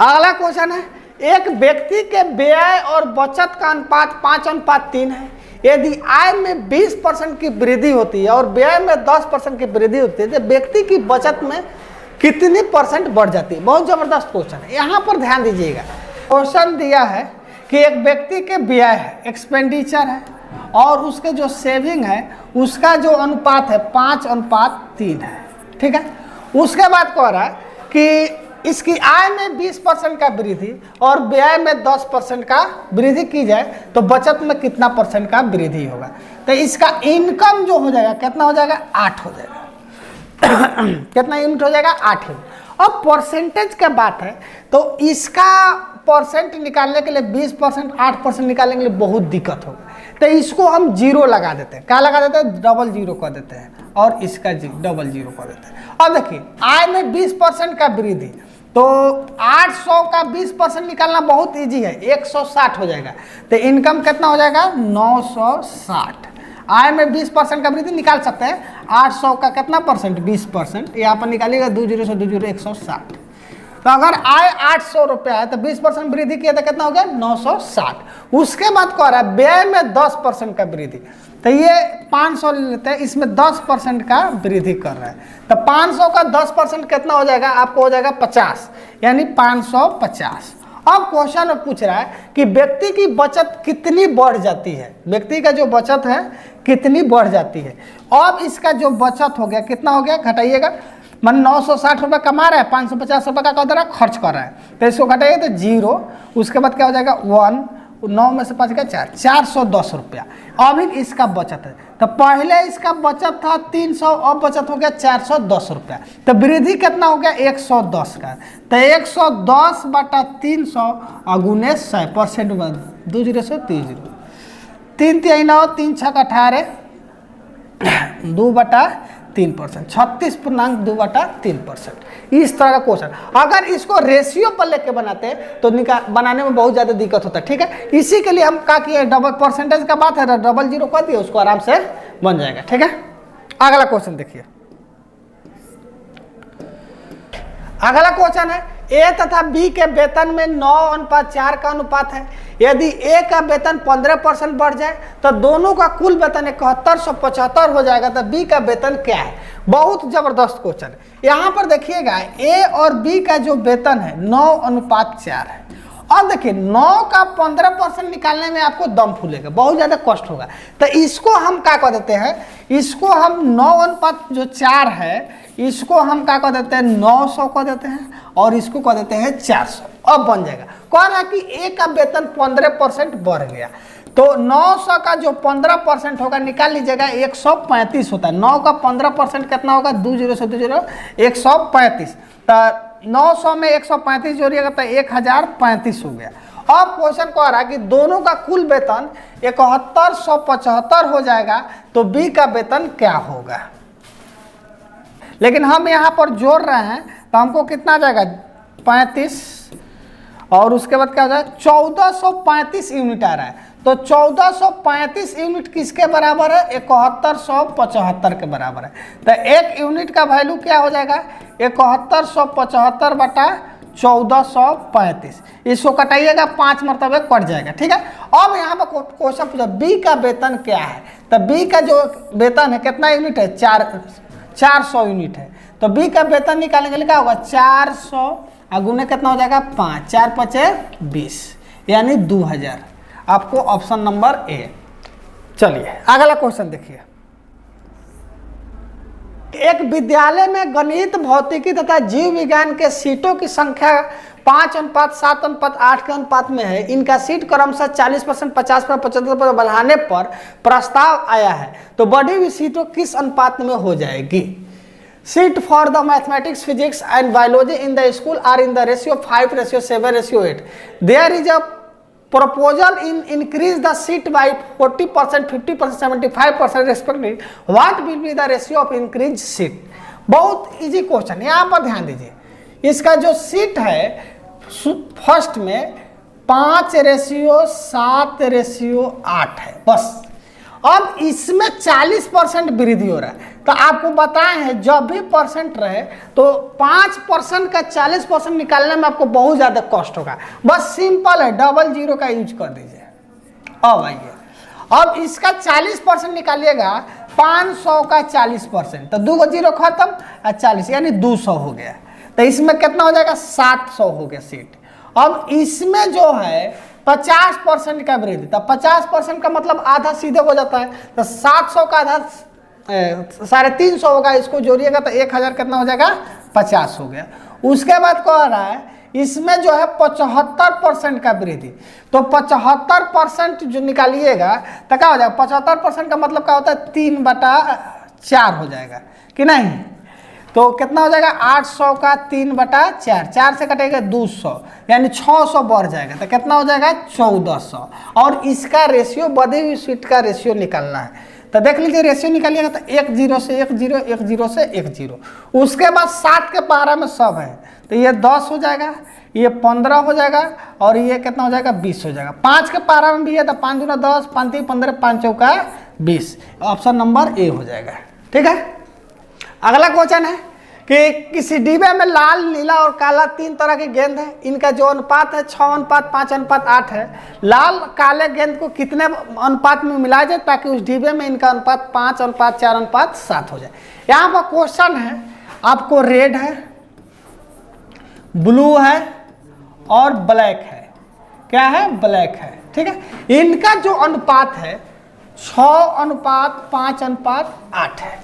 [SPEAKER 1] अगला क्वेश्चन है, एक व्यक्ति के व्यय और बचत का अनुपात 5:3 है। यदि आय में 20% की वृद्धि होती है और व्यय में 10% की वृद्धि होती है तो व्यक्ति की बचत में कितनी % बढ़ जाती है? बहुत जबरदस्त क्वेश्चन है, यहाँ पर ध्यान दीजिएगा। क्वेश्चन दिया है कि एक व्यक्ति के व्यय है, एक्सपेंडिचर है, और उसके जो सेविंग है उसका जो अनुपात है 5:3 है, ठीक है। उसके बाद कह रहा है कि इसकी आय में 20% का वृद्धि और व्यय में 10% का वृद्धि की जाए तो बचत में कितना % का वृद्धि होगा? तो इसका इनकम जो हो जाएगा कितना हो जाएगा? 8 हो जाएगा। कितना यूनिट हो जाएगा? 8 यूनिट। अब परसेंटेज का बात है तो इसका परसेंट निकालने के लिए 20% 8% निकालने के लिए बहुत दिक्कत होगा। तो इसको हम 0 लगा देते हैं। क्या लगा देते हैं? 00 कर देते हैं और इसका 00 कर देते हैं। अब देखिए आय में 20% का वृद्धि, तो 800 का 20% निकालना बहुत इजी है, 160 हो जाएगा। तो इनकम कितना हो जाएगा? 960। आय में 20% का वृद्धि निकाल सकते हैं। 800 का कितना %? 20%। यहाँ पर निकालिएगा 20 से 20 160। तो अगर आय 800 रुपया है तो 20% वृद्धि किया तो कितना हो गया? 960। उसके बाद कह रहा है व्यय में 10% का वृद्धि, तो ये 500 लेते हैं, इसमें 10% का वृद्धि कर रहा है। तो 500 का 10% कितना हो जाएगा? आपको हो जाएगा 50, यानी 550। अब क्वेश्चन में पूछ रहा है कि व्यक्ति की बचत कितनी बढ़ जाती है, व्यक्ति का जो बचत है कितनी बढ़ जाती है। अब इसका जो बचत हो गया कितना हो गया? घटाइएगा। मन 960 रुपये कमा रहा है, 550 रुपये का कर दे रहा है, खर्च कर रहा है, तो इसको घटाइए तो 0। उसके बाद क्या हो जाएगा? 1, 9 में से 5 का 4, 410 रुपया अभी इसका बचत है। तो पहले इसका बचत था 300, अब बचत हो गया 410 रुपया। तो वृद्धि कितना हो गया? 110 का। तो 110/300 गुने 100% 20 से 30, 3 3 9 3 6 18 2/3%, 36.2/3%। इस तरह का क्वेश्चन अगर इसको रेशियो पर लेके बनाते हैं तो बनाने में बहुत ज़्यादा दिक्कत होता है, ठीक है। इसी के लिए हम क्या किए, डबल परसेंटेज का बात है, 00 कर दिए, उसको आराम से बन जाएगा, ठीक है। अगला क्वेश्चन देखिए। अगला क्वेश्चन है ए तथा बी के वेतन में 9:4 का अनुपात है। यदि ए का वेतन 15% बढ़ जाए तो दोनों का कुल वेतन 7175 हो जाएगा। तो बी का वेतन क्या है? बहुत जबरदस्त क्वेश्चन है। यहाँ पर देखिएगा ए और बी का जो वेतन है 9:4 है। और देखिए 9 का 15% निकालने में आपको दम फूलेगा, बहुत ज़्यादा कष्ट होगा। तो इसको हम क्या कह देते हैं, इसको हम 9:4 है, इसको हम क्या कह देते हैं 900 कह देते हैं, और इसको कह देते हैं 400। अब बन जाएगा। कह रहा है कि ए का वेतन 15% बढ़ गया, तो 900 का जो 15% होगा निकाल लीजिएगा, 135 होता है। 9 का 15% कितना होगा? 20 से 20 135। तो 900 में 135 जोड़िएगा तो 1035 हो गया। अब क्वेश्चन कह रहा है कि दोनों का कुल वेतन 7175 हो जाएगा, तो बी का वेतन क्या होगा? लेकिन हम यहाँ पर जोड़ रहे हैं तो हमको कितना आ जाएगा? 35, और उसके बाद क्या हो जाएगा? 1435 यूनिट आ रहा है। तो 1435 यूनिट किसके बराबर है? 7175 के बराबर है। तो एक यूनिट का वैल्यू क्या हो जाएगा? 7175 बटा 1435। इसको कटाइएगा 5 मरतबे कट जाएगा। ठीक है। अब यहाँ पर क्वेश्चन पूछा बी का वेतन क्या है? तो बी का जो वेतन है कितना यूनिट है? 400 यूनिट है। तो बी का वेतन निकालने के लिए क्या होगा? 400 गुने कितना हो जाएगा? 5, 4 5 20, यानी 2000। आपको ऑप्शन नंबर ए। चलिए अगला क्वेश्चन देखिए। एक विद्यालय में गणित, भौतिकी तथा जीव विज्ञान के सीटों की संख्या 5:7:8 के अनुपात में है। इनका सीट क्रमशः 40%, 50%, 75% बढ़ाने पर प्रस्ताव आया है, तो बढ़ी हुई सीटों किस अनुपात में हो जाएगी? Seat for the mathematics, physics and biology in the school are in the ratio 5:7:8। There is a proposal in increase the seat by 40%, 50%, 75% respectively. What will be the ratio of increased seat? बहुत easy question, यहाँ पर ध्यान दीजिए। इसका जो seat है first में 5:7:8 है बस। अब इसमें 40% वृद्धि हो रहा है। तो आपको बताए हैं जब भी परसेंट रहे तो 5% का 40% निकालने में आपको बहुत ज़्यादा कष्ट होगा। बस सिंपल है, डबल जीरो का यूज कर दीजिए। अब आइए, अब इसका 40% निकालिएगा, 500 का 40%, तो 2 जीरो खत्म और 40 यानी 200 हो गया। तो इसमें कितना हो जाएगा? 700 हो गया सीट। अब इसमें जो है 50% का वृद्धि, तो 50% का मतलब आधा सीधे हो जाता है। तो 700 का आधा 350 होगा, इसको जोड़िएगा तो 1000 कितना हो जाएगा? 50 हो गया। उसके बाद कह रहा है इसमें जो है 75% का वृद्धि, तो 75% जो निकालिएगा तो क्या हो जाएगा? 75% का मतलब क्या होता है? 3/4 हो जाएगा कि नहीं? तो कितना हो जाएगा? 800 का 3/4, 4 से कटेगा 200, यानी 600 बढ़ जाएगा। तो कितना हो जाएगा? 1400। और इसका रेशियो, बढ़ी हुई सीट का रेशियो निकालना है। तो देख लीजिए रेशियो निकालिएगा तो 1 0 से 1 0, 1 0 से 1 0। उसके बाद 7 के पारा में सब है, तो ये 10 हो जाएगा, ये 15 हो जाएगा, और ये कितना हो जाएगा? 20 हो जाएगा। 5 के पारा में भी है, तो 5 दूना 10, 5 3 15, 5 चौका 20। ऑप्शन नंबर ए हो जाएगा। ठीक है। अगला क्वेश्चन है कि किसी डिब्बे में लाल, नीला और काला 3 तरह के गेंद है। इनका जो अनुपात है 6:5:8 है। लाल काले गेंद को कितने अनुपात में मिलाया जाए ताकि उस डिब्बे में इनका अनुपात 5:4:7 हो जाए? यहाँ पर क्वेश्चन है आपको रेड है, ब्लू है और ब्लैक है। क्या है? ब्लैक है। ठीक है। इनका जो अनुपात है 6:5:8 है,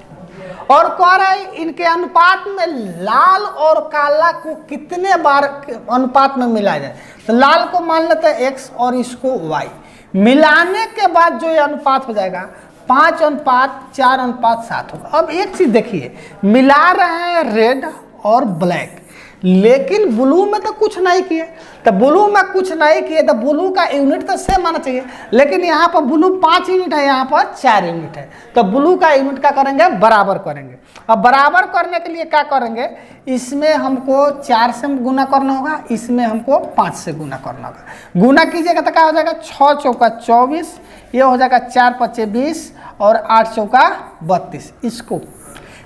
[SPEAKER 1] और कह रहा है इनके अनुपात में लाल और काला को कितने बार अनुपात में मिलाया जाए। तो लाल को मान लेते हैं x और इसको y, मिलाने के बाद जो ये अनुपात हो जाएगा 5:4:7 होगा। अब एक चीज देखिए, मिला रहे हैं रेड और ब्लैक, लेकिन ब्लू में तो कुछ नहीं किए। तो ब्लू में कुछ नहीं किए तो ब्लू का यूनिट तो सेम आना चाहिए, लेकिन यहाँ पर ब्लू 5 यूनिट है, यहाँ पर 4 यूनिट है। तो ब्लू का यूनिट क्या करेंगे? बराबर करेंगे। अब बराबर करने के लिए क्या करेंगे? इसमें हमको 4 से गुना करना होगा, इसमें हमको 5 से गुना करना होगा। गुना कीजिएगा तो क्या हो जाएगा? 6 चौका 24, ये हो जाएगा 4 5 20 और 8 चौका 32। इसको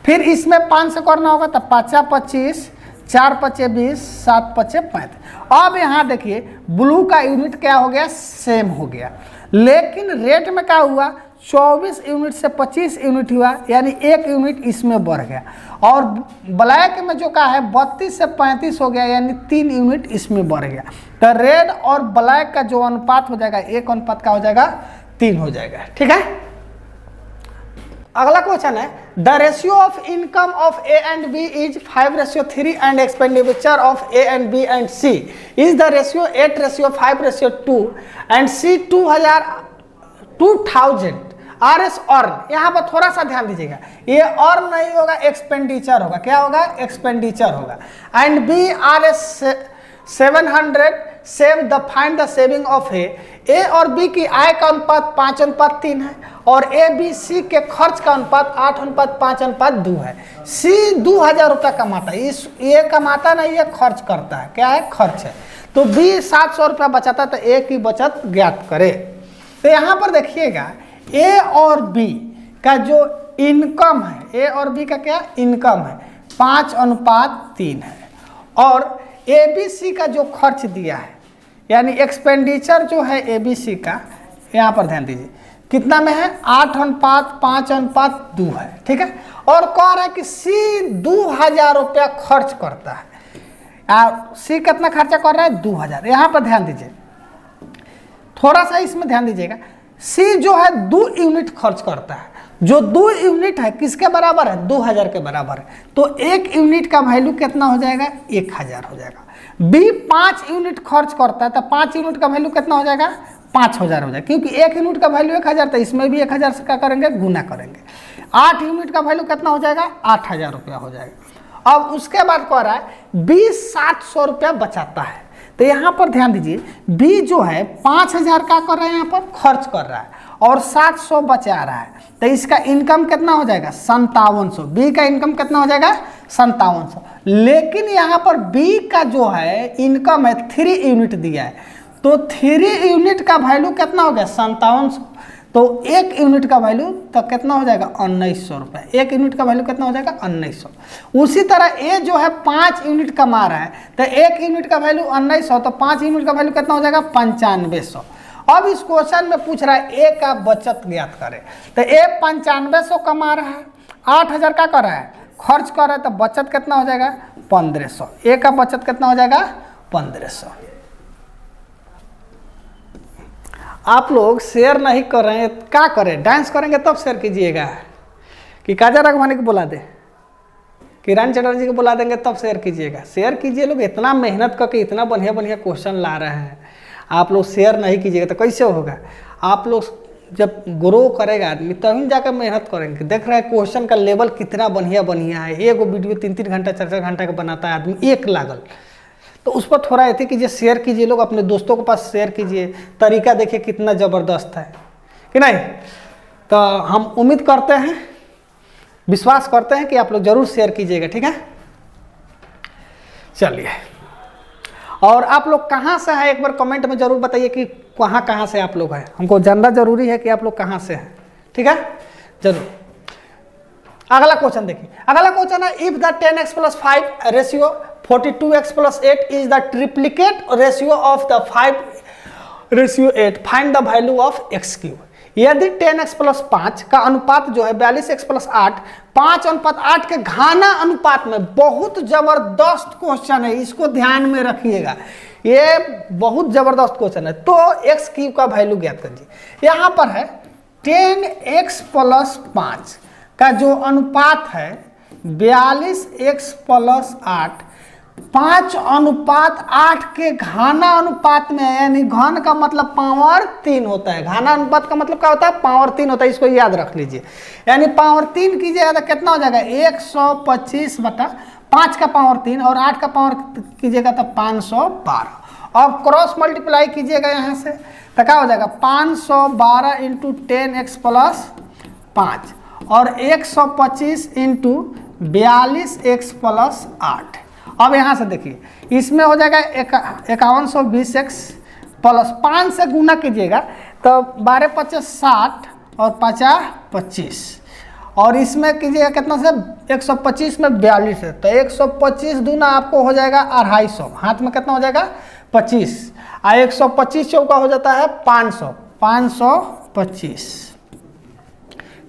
[SPEAKER 1] फिर इसमें 5 से करना होगा तो 5 25, 4 पचे 20, 7 पचे 35। अब यहाँ देखिए ब्लू का यूनिट क्या हो गया, सेम हो गया, लेकिन रेट में क्या हुआ, 24 यूनिट से 25 यूनिट हुआ, यानी 1 यूनिट इसमें बढ़ गया। और ब्लैक में जो का है 32 से 35 हो गया, यानी 3 यूनिट इसमें बढ़ गया। तो रेड और ब्लैक का जो अनुपात हो जाएगा 1 अनुपात का हो जाएगा 3 हो जाएगा। ठीक है, अगला क्वेश्चन है the ratio of income of A and B is 5:3 and expenditure of A and B and C is the ratio 8:5:2 and C 2000 R S earn. यहाँ पर थोड़ा सा ध्यान दीजिएगा, ये अर्न नहीं होगा, एक्सपेंडिचर होगा। क्या होगा, एक्सपेंडिचर होगा। And B R S 700 save the find the saving of A और बी की आय का अनुपात 5:3 है और ए बी सी के खर्च का अनुपात 8:5:2 है। सी 2000 रुपया कमाता है, इस ये कमाता नहीं है, खर्च करता है। क्या है, खर्च है। तो बी 700 रुपया बचाता है, तो ए की बचत ज्ञात करे। तो यहाँ पर देखिएगा ए और बी का जो इनकम है, ए और बी का क्या इनकम है 5:3 है, और ए बी सी का जो खर्च दिया है यानी एक्सपेंडिचर जो है ए बी सी का, यहाँ पर ध्यान दीजिए कितना में है 8:5:2 है। ठीक है, और कह रहा है कि सी 2000 रुपया खर्च करता है। सी कितना खर्चा कर रहा है 2000। यहाँ पर ध्यान दीजिए, थोड़ा सा इसमें ध्यान दीजिएगा, सी जो है 2 यूनिट खर्च करता है, जो 2 यूनिट है किसके बराबर है 2000 के बराबर है। तो 1 यूनिट का वैल्यू कितना हो जाएगा 1000 हो जाएगा। बी 5 यूनिट खर्च करता है, तो 5 यूनिट का वैल्यू कितना हो जाएगा 5000 हो जाएगा, क्योंकि 1 यूनिट का वैल्यू 1000, तो इसमें भी 1000 से क्या करेंगे गुना करेंगे। 8 यूनिट का वैल्यू कितना हो जाएगा 8000 रुपया हो जाएगा। अब उसके बाद कह रहा है बी 700 रुपया बचाता है। तो यहाँ पर ध्यान दीजिए, बी जो है 5000 का कर रहा है, यहाँ पर खर्च कर रहा है और 700 बचा रहा है, तो इसका इनकम कितना हो जाएगा 5700। बी का इनकम कितना हो जाएगा 5700। लेकिन यहाँ पर बी का जो है इनकम है 3 यूनिट दिया है, तो 3 यूनिट का वैल्यू कितना हो गया 5700। तो 1 यूनिट का वैल्यू तो कितना हो जाएगा 1900 रुपये। 1 यूनिट का वैल्यू कितना हो जाएगा 1900। उसी तरह ए जो है 5 यूनिट कमा रहा है, तो 1 यूनिट का वैल्यू 1900, तो 5 यूनिट का वैल्यू कितना हो जाएगा 9500। अब इस क्वेश्चन में पूछ रहा है ए का बचत ज्ञात करे। तो ए 9500 कमा रहा है, 8000 का कर रहा है खर्च कर रहा है, तो बचत कितना हो जाएगा 1500। ए का बचत कितना हो जाएगा 1500। आप लोग शेयर नहीं कर रहे हैं, क्या करें, डांस करेंगे तब शेयर कीजिएगा, कि काजा रघवानी को बुला दे, किरण चटर्जी को बुला देंगे तब शेयर कीजिएगा। शेयर कीजिए, लोग इतना मेहनत करके इतना बढ़िया बढ़िया क्वेश्चन ला रहे हैं, आप लोग शेयर नहीं कीजिएगा तो कैसे होगा। आप लोग जब ग्रो करेगा आदमी तभी जाकर मेहनत करेंगे। देख रहे हैं क्वेश्चन का लेवल कितना बढ़िया बढ़िया है। एक वीडियो 3-3 घंटा 4-4 घंटा का बनाता है आदमी, एक लागल, तो उस पर थोड़ा ऐसे कीजिए, शेयर कीजिए, लोग अपने दोस्तों के पास शेयर कीजिए। तरीका देखिए कितना ज़बरदस्त है कि नहीं। तो हम उम्मीद करते हैं, विश्वास करते हैं कि आप लोग ज़रूर शेयर कीजिएगा। ठीक है, चलिए, और आप लोग कहाँ से हैं एक बार कमेंट में ज़रूर बताइए कि कहाँ से आप लोग हैं। हमको जानना ज़रूरी है कि आप लोग कहाँ से हैं। ठीक है, जरूर। अगला क्वेश्चन देखिए, अगला क्वेश्चन है if the 10x+5 ratio 42x+8 is the triplicate ratio of the 5:8 find the value of x3। यदि 10x+5 का अनुपात जो है 42x+8 5:8 के घाना अनुपात में, बहुत जबरदस्त क्वेश्चन है, इसको ध्यान में रखिएगा, ये बहुत जबरदस्त क्वेश्चन है। तो x3 का वैल्यू ज्ञात कीजिए। यहाँ पर है 10x+5 का जो अनुपात है 42x+8 5:8 के घाना अनुपात में, यानी घन का मतलब पावर 3 होता है, घाना अनुपात का मतलब क्या होता है पावर 3 होता है, इसको याद रख लीजिए। यानी पावर 3 कीजिएगा तो कितना हो जाएगा 125/5 का पावर 3 और 8 का पावर कीजिएगा तो 512। अब क्रॉस मल्टीप्लाई कीजिएगा यहाँ से तो क्या हो जाएगा 512 × 10x+5 और 125 × 42x+8। अब यहाँ से देखिए, इसमें हो जाएगा 5120x प्लस 5 से गुना कीजिएगा तो 12×5 = 60 और 50 = 25 और इसमें कीजिएगा कितना से 125 में 42 है, तो 125 दूना आपको हो जाएगा 250, हाथ में कितना हो जाएगा 25, 125 चौका हो जाता है 500, 525।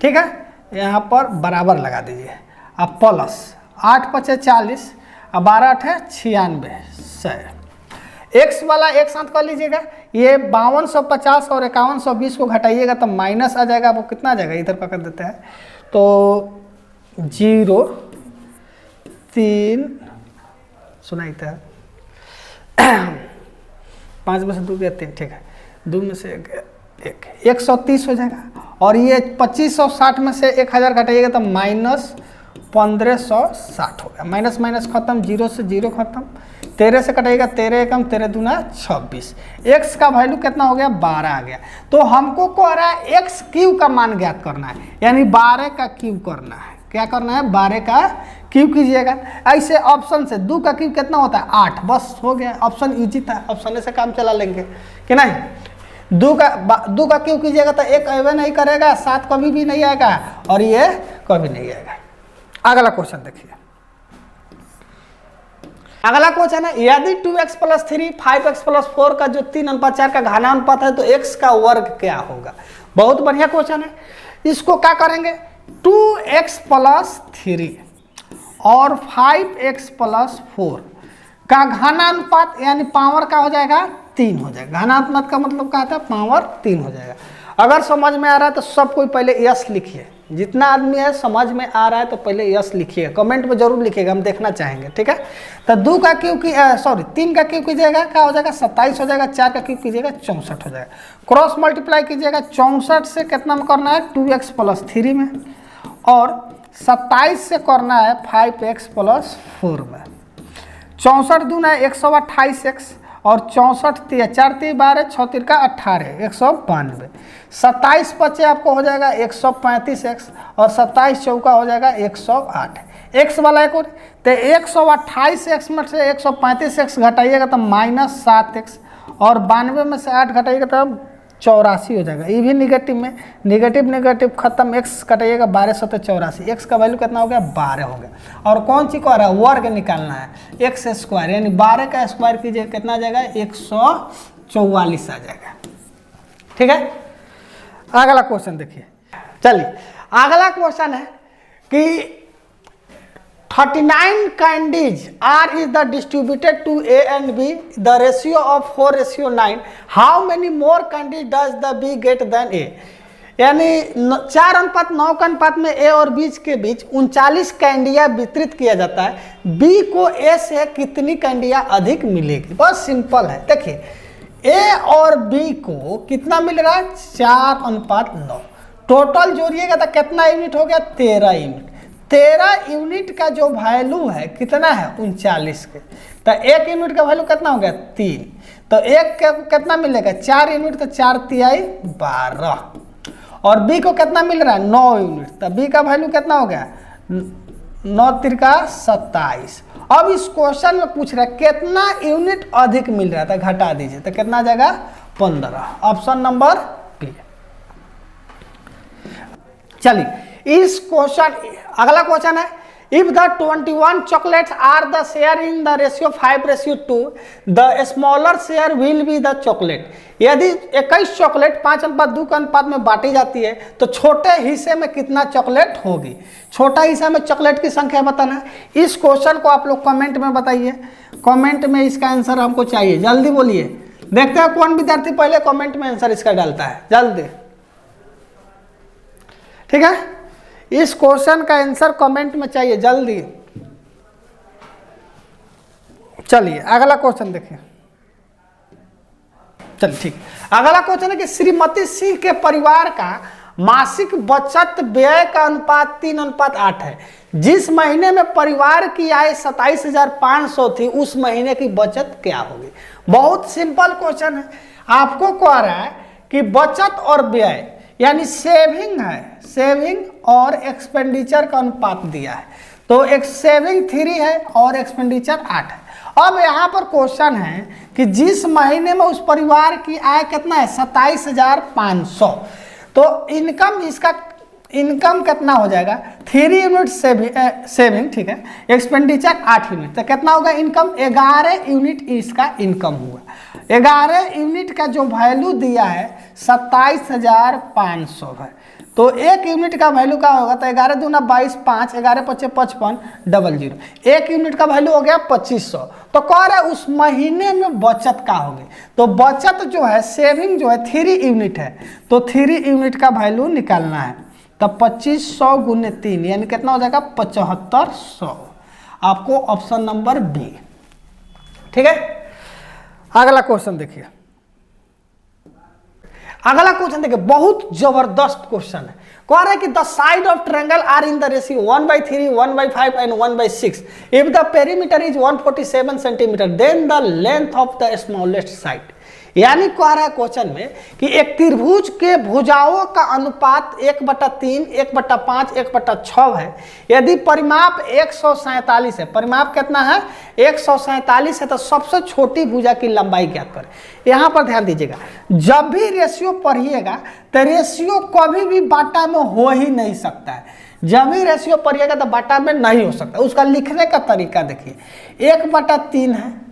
[SPEAKER 1] ठीक है, यहाँ पर बराबर लगा दीजिए, अब प्लस 8 पचे 40 और 12 8 है 96, 100। एक्स वाला एक साथ कर लीजिएगा, ये 5250 और 5120 को घटाइएगा तो माइनस आ जाएगा, वो कितना आ जाएगा इधर पकड़ देते हैं, तो 0 3 सुनाई था 5 में से 2 गया 3, ठीक है, 2 में से 1 130 हो जाएगा। और ये 2560 में से 1000 घटाइएगा तो माइनस 1560 हो गया, माइनस माइनस खत्म, 0 से 0 खत्म, 13 से कटाइएगा 13 एकम 13 दूना 26, एक्स का वैल्यू कितना हो गया 12 आ गया। तो हमको कह रहा है एक्स क्यू का मान ज्ञात करना है, यानी 12 का क्यू करना है। क्या करना है, 12 का क्यू कीजिएगा। ऐसे ऑप्शन से 2 का क्यू कितना होता है 8, बस हो गया, ऑप्शन इजी था, ऑप्शन से काम चला लेंगे कि नहीं। 2 का क्यू कीजिएगा तो 1 अवे नहीं करेगा, 7 कभी भी नहीं आएगा और ये कभी नहीं आएगा। अगला क्वेश्चन देखिए, अगला क्वेश्चन है यदि 2x + 3 5x + 4 का जो 3:4 का घनानुपात है तो x का वर्ग क्या होगा। बहुत बढ़िया क्वेश्चन है। इसको क्या करेंगे, 2x + 3 और 5x + 4 का घनानुपात यानी पावर का हो जाएगा 3 हो जाएगा। घनानुपात का मतलब क्या था, पावर 3 हो जाएगा। अगर समझ में आ रहा है तो सब कोई पहले यस लिखिए, जितना आदमी है समझ में आ रहा है तो पहले यस लिखिए, कमेंट में जरूर लिखिएगा, हम देखना चाहेंगे। ठीक है, तो 2 का क्यू की 3 का क्यू कीजिएगा क्या हो जाएगा 27 हो जाएगा, 4 का क्यू कीजिएगा 64 हो जाएगा। क्रॉस मल्टीप्लाई कीजिएगा 64 से कितना में करना है 2x + 3 में, और 27 से करना है 5x + 4 में। 64 दूना 128x और 64 4 3 12 6 3 का 18 192, 27 बचे आपको हो जाएगा 135x और 27 चौका हो जाएगा 108। x वाला एक और, तो 128x में से 135x घटाइएगा तो -7x और 92 में से 8 घटाइएगा तो 84 हो जाएगा। ये भी निगेटिव में, निगेटिव खत्म, x कटाइएगा 12 7 84, x का वैल्यू कितना हो गया 12 हो गया। और कौन सी कह रहा है, वर्ग निकालना है, x² यानी 12 का स्क्वायर कीजिए कितना आ जाएगा 144 आ जाएगा। ठीक है, अगला क्वेश्चन देखिए। चलिए अगला क्वेश्चन है कि 39 candies R is the distributed to A and B, the ratio of 4:9. How many more candies does the B get than A? यानी 4:9 के अनुपात में A और B के बीच 39 कैंडियाँ वितरित किया जाता है, B को A से कितनी कैंडियाँ अधिक मिलेगी। बहुत सिंपल है, देखिए A और B को कितना मिल रहा है 4:9, टोटल जोड़िएगा तो कितना यूनिट हो गया 13 यूनिट। 13 यूनिट का जो वैल्यू है कितना है 39 के, तो 1 यूनिट का वैल्यू कितना हो गया 3, तो 1 का कितना मिलेगा 4 यूनिट, तो 4 तिहाई 12, और बी को कितना मिल रहा है 9 यूनिट, तो बी का वैल्यू कितना हो गया 9 तिरका 27। अब इस क्वेश्चन में पूछ रहा है कितना यूनिट अधिक मिल रहा था, घटा दीजिए तो कितना आ जाएगा 15, ऑप्शन नंबर बी। चलिए इस क्वेश्चन, अगला क्वेश्चन है if the 21 chocolates are the share in the ratio 5:2, the smaller share will be the chocolate। यदि 21 चॉकलेट 5:2 के अनुपात में बांटी जाती है तो छोटे हिस्से में कितना चॉकलेट होगी। छोटा हिस्सा में चॉकलेट की संख्या बताना है। इस क्वेश्चन को आप लोग कमेंट में बताइए, कमेंट में इसका आंसर हमको चाहिए, जल्दी बोलिए। देखते हैं कौन विद्यार्थी पहले कमेंट में आंसर इसका डालता है, जल्दी। ठीक है, इस क्वेश्चन का आंसर कमेंट में चाहिए, जल्दी। चलिए अगला क्वेश्चन देखिए। चलिए ठीक, अगला क्वेश्चन है कि श्रीमती सिंह के परिवार का मासिक बचत व्यय का अनुपात 3:8 है। जिस महीने में परिवार की आय 27,500 थी उस महीने की बचत क्या होगी। बहुत सिंपल क्वेश्चन है, आपको कह रहा है कि बचत और व्यय यानी सेविंग है, सेविंग और एक्सपेंडिचर का अनुपात दिया है, तो एक सेविंग 3 है और एक्सपेंडिचर 8 है। अब यहाँ पर क्वेश्चन है कि जिस महीने में उस परिवार की आय कितना है 27,500, तो इनकम इसका इनकम कितना हो जाएगा 3 यूनिट सेविंग, ठीक है, एक्सपेंडिचर 8 यूनिट, तो कितना होगा इनकम 11 यूनिट इसका इनकम हुआ। 11 यूनिट का जो वैल्यू दिया है 27,500 है, तो 1 यूनिट का वैल्यू क्या होगा, तो 11 दूना 22, 5, 11 पचे 55, 00, 1 यूनिट का वैल्यू हो गया 2500। तो कह रहे उस महीने में बचत का होगी, तो बचत जो है सेविंग जो है 3 यूनिट है, तो 3 यूनिट का वैल्यू निकालना है, तब 2500 गुने 3 यानी कितना हो जाएगा 7500, आपको ऑप्शन नंबर बी। ठीक है, अगला क्वेश्चन देखिए, अगला क्वेश्चन देखिए, बहुत जबरदस्त क्वेश्चन है। कह रहा है कि the side of triangle are in the ratio 1/3, 1/5 and 1/6 if the perimeter is 147 centimetre then the length of the smallest side. यानी कह रहा है क्वेश्चन में कि एक त्रिभुज के भुजाओं का अनुपात 1/3, 1/5, 1/6 है। यदि परिमाप 147 है, परिमाप कितना है 147 है, तो सबसे छोटी भुजा की लंबाई ज्ञात करें। यहाँ पर ध्यान दीजिएगा, जब भी रेशियो पढ़िएगा तो रेशियो कभी भी बाटा में हो ही नहीं सकता है। जब भी रेशियो पढ़िएगा तो बाटा में नहीं हो सकता। उसका लिखने का तरीका देखिए, 1/3 है,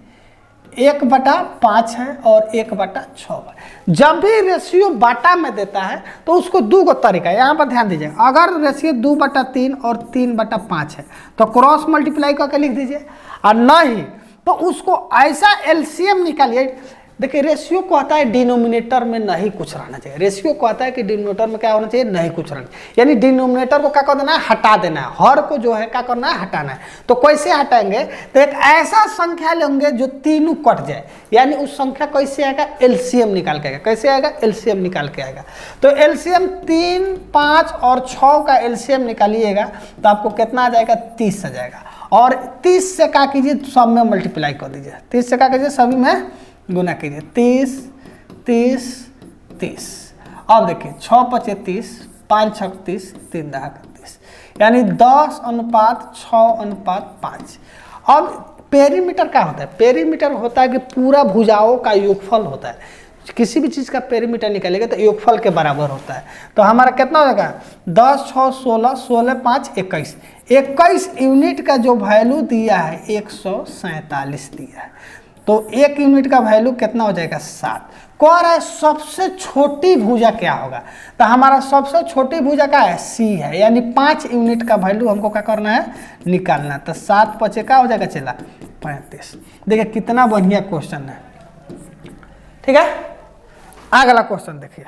[SPEAKER 1] 1/5 है और 1/6 है। जब भी रेशियो बाटा में देता है तो उसको 2 को तरीका है, यहाँ पर ध्यान दीजिएगा। अगर रेशियो 2/3 और 3/5 है तो क्रॉस मल्टीप्लाई करके लिख दीजिए, और नहीं तो उसको ऐसा एलसीएम निकालिए। देखिए रेशियो को आता है डिनोमिनेटर में नहीं कुछ रहना चाहिए, रेशियो को आता है कि डिनोमिनेटर में क्या होना चाहिए, नहीं कुछ रहना चाहिए, यानी डिनोमिनेटर को क्या कर देना है, हटा देना है, हर को जो है क्या करना है, हटाना है। तो कैसे हटाएंगे, तो एक ऐसा संख्या लेंगे जो तीनों कट जाए, यानी उस संख्या कैसे आएगा, एलसीएम निकाल के आएगा। कैसे आएगा, एलसीएम निकाल के आएगा। तो एलसीएम 3, 5 और 6 का एलसीएम निकालिएगा तो आपको कितना आ जाएगा, 30 आ जाएगा। और 30 से क्या कीजिए, सब में मल्टीप्लाई कर दीजिए, 30 से क्या कीजिए, सभी में गुना कीजिए, 30, 30, 30। अब देखिए 6×5 = 30, 5×6 = 30, 3×10 = 30, यानी 10:6:5। अब पेरीमीटर क्या होता है, पेरीमीटर होता है कि पूरा भुजाओं का योगफल होता है। किसी भी चीज़ का पेरीमीटर निकालेगा तो योगफल के बराबर होता है। तो हमारा कितना हो जाएगा, 10, 6, 16, 16, 5, 21। 21 यूनिट का जो वैल्यू दिया है 147 दिया है, तो 1 यूनिट का वैल्यू कितना हो जाएगा, 7। कह रहा है सबसे छोटी भुजा क्या होगा, तो हमारा सबसे छोटी भुजा क्या है, सी है, यानी 5 यूनिट का वैल्यू हमको क्या करना है, निकालना। तो 7 × 5 क्या हो जाएगा, चला 35। देखिए कितना बढ़िया क्वेश्चन है। ठीक है, अगला क्वेश्चन देखिए,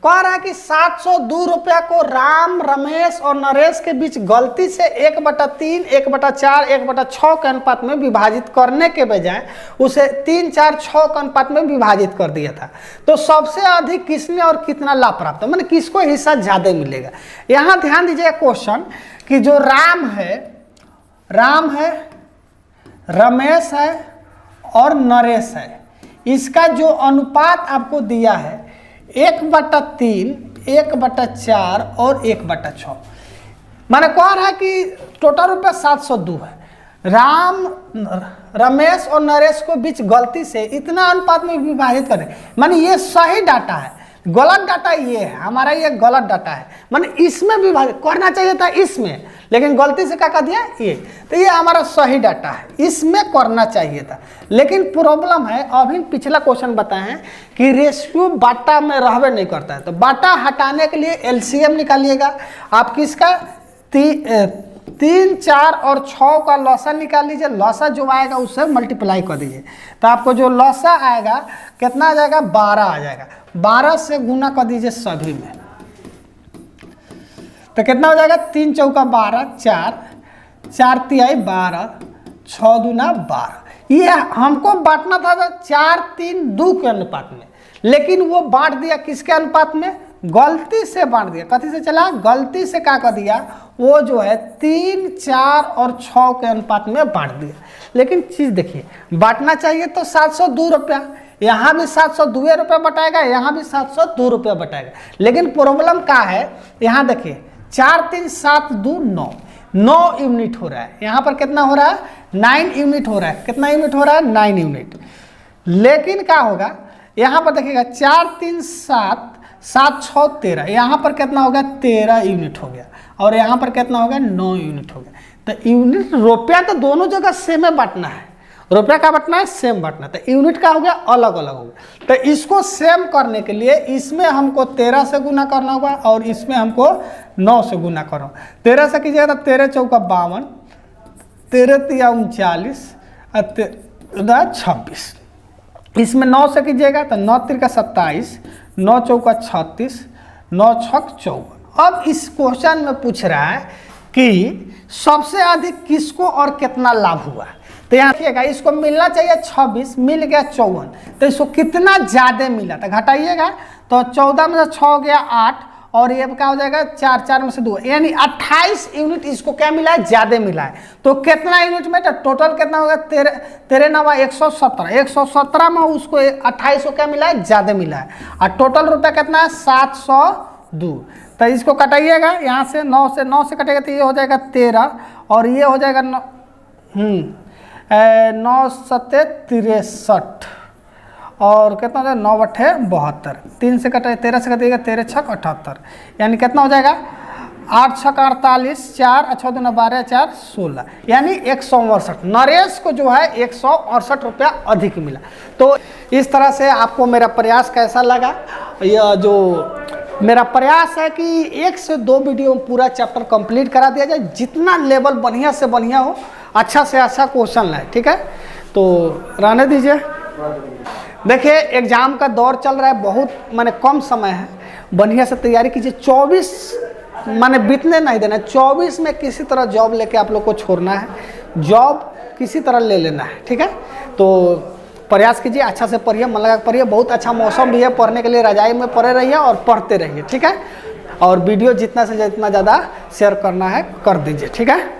[SPEAKER 1] कह रहा है कि 702 रुपया को राम, रमेश और नरेश के बीच गलती से 1/3, 1/4, 1/6 के अनुपात में विभाजित करने के बजाय उसे 3, 4, 6 के अनुपात में विभाजित कर दिया था। तो सबसे अधिक किसने और कितना लाभ प्राप्त, मैंने किसको हिस्सा ज्यादा मिलेगा। यहाँ ध्यान दीजिए क्वेश्चन कि जो राम है, रमेश है और नरेश है, इसका जो अनुपात आपको दिया है 1/3, 1/4 और 1/6। मैंने कहा रहा है कि टोटल रुपया 702 है। राम, रमेश और नरेश को बीच गलती से इतना अनुपात में विभाजित करें, माने ये सही डाटा है, गलत डाटा ये है हमारा, ये गलत डाटा है, माने इसमें विभाजित करना चाहिए था इसमें, लेकिन गलती से क्या कर दिया ये, तो ये हमारा सही डाटा है, इसमें करना चाहिए था। लेकिन प्रॉब्लम है, अभी पिछला क्वेश्चन बताए हैं कि रेशियो बाटा में रहबे नहीं करता है, तो बाटा हटाने के लिए एलसीएम निकालिएगा। आप किसका 3, 4 और 6 का लॉसा निकाल लीजिए, लॉसा जो आएगा उससे मल्टीप्लाई कर दीजिए, तो आपको जो लॉसा आएगा कितना आ जाएगा, 12 आ जाएगा। 12 से गुना कर दीजिए सभी में, तो कितना हो जाएगा, 3 चौका 12, 4, 4 तिहाई 12, 6 दूना 12। ये हमको बांटना था 4, 3, 2 के अनुपात में, लेकिन वो बांट दिया किसके अनुपात में, गलती से बांट दिया। कथी से चला, गलती से क्या कर दिया, वो जो है 3, 4 और 6 के अनुपात में बांट दिया। लेकिन चीज़ देखिए, बांटना चाहिए तो 702 रुपया, यहाँ भी 702 रुपया बटाएगा, यहाँ भी 702 रुपया बटाएगा। लेकिन प्रॉब्लम क्या है, यहाँ देखिए 4, 3, 7, 2, 9 यूनिट हो रहा है। यहाँ पर कितना हो रहा है, 9 यूनिट हो रहा है। कितना यूनिट हो रहा है, 9 यूनिट। लेकिन क्या होगा, यहाँ पर देखिएगा 4 3 7 7 6 13, यहाँ पर कितना हो गया 13 यूनिट हो गया, और यहाँ पर कितना हो गया 9 यूनिट हो गया। तो यूनिट रुपया तो दोनों जगह सेम है बांटना है, रुपया का बांटना है सेम बांटना, तो यूनिट का हो गया अलग अलग हो गया। तो इसको सेम करने के लिए इसमें हमको 13 से गुना करना होगा और इसमें हमको 9 से गुना करना होगा। 13 से कीजिएगा तो 13 चौका 52, 13 तिया 39 और 26। इसमें 9 से कीजिएगा तो 9 तिरका 27, 9 चौका 36, 9 छक 54। अब इस क्वेश्चन में पूछ रहा है कि सबसे अधिक किसको और कितना लाभ हुआ। तो यहाँ देखिएगा इसको मिलना चाहिए 26, मिल गया 54, तो इसको कितना ज़्यादा मिला तो घटाइएगा, तो 14 में से 6 हो गया 8, और ये क्या हो जाएगा 4, 4 में से 2, यानी 28 यूनिट इसको क्या मिला है, ज़्यादा मिला है। तो कितना यूनिट में, तो टोटल कितना होगा 13 नवा 117, 117 में उसको 28 को क्या मिला है, ज़्यादा मिला है, और टोटल रुपया कितना है 702। तो इसको कटाइएगा, यहाँ से 9 से कटेगा तो ये हो जाएगा 13, और ये हो जाएगा 9 7 63, और कितना हो जाएगा 9 8 72, 3 से कटे 13 से कटेगा 13 6 78, यानी कितना हो जाएगा 8 6 48, 4 6 2 12 4 16, यानी 168। नरेश को जो है 168 रुपया अधिक मिला। तो इस तरह से आपको मेरा प्रयास कैसा लगा, यह जो मेरा प्रयास है कि 1 से 2 वीडियो में पूरा चैप्टर कंप्लीट करा दिया जाए, जितना लेवल बढ़िया से बढ़िया हो, अच्छा से अच्छा क्वेश्चन लाए, ठीक है। तो रहने दीजिए। देखिए एग्ज़ाम का दौर चल रहा है, बहुत माने कम समय है, बढ़िया से तैयारी कीजिए। 24 माने बीतने नहीं देना, 24 में किसी तरह जॉब लेके आप लोग को छोड़ना है, जॉब किसी तरह ले लेना है, ठीक है। तो प्रयास कीजिए, अच्छा से पढ़िए, मन लगा पढ़िए, बहुत अच्छा मौसम भी है पढ़ने के लिए, रजाई में पढ़े रहिए और पढ़ते रहिए, ठीक है। और वीडियो जितना से जितना ज़्यादा शेयर करना है कर दीजिए, ठीक है।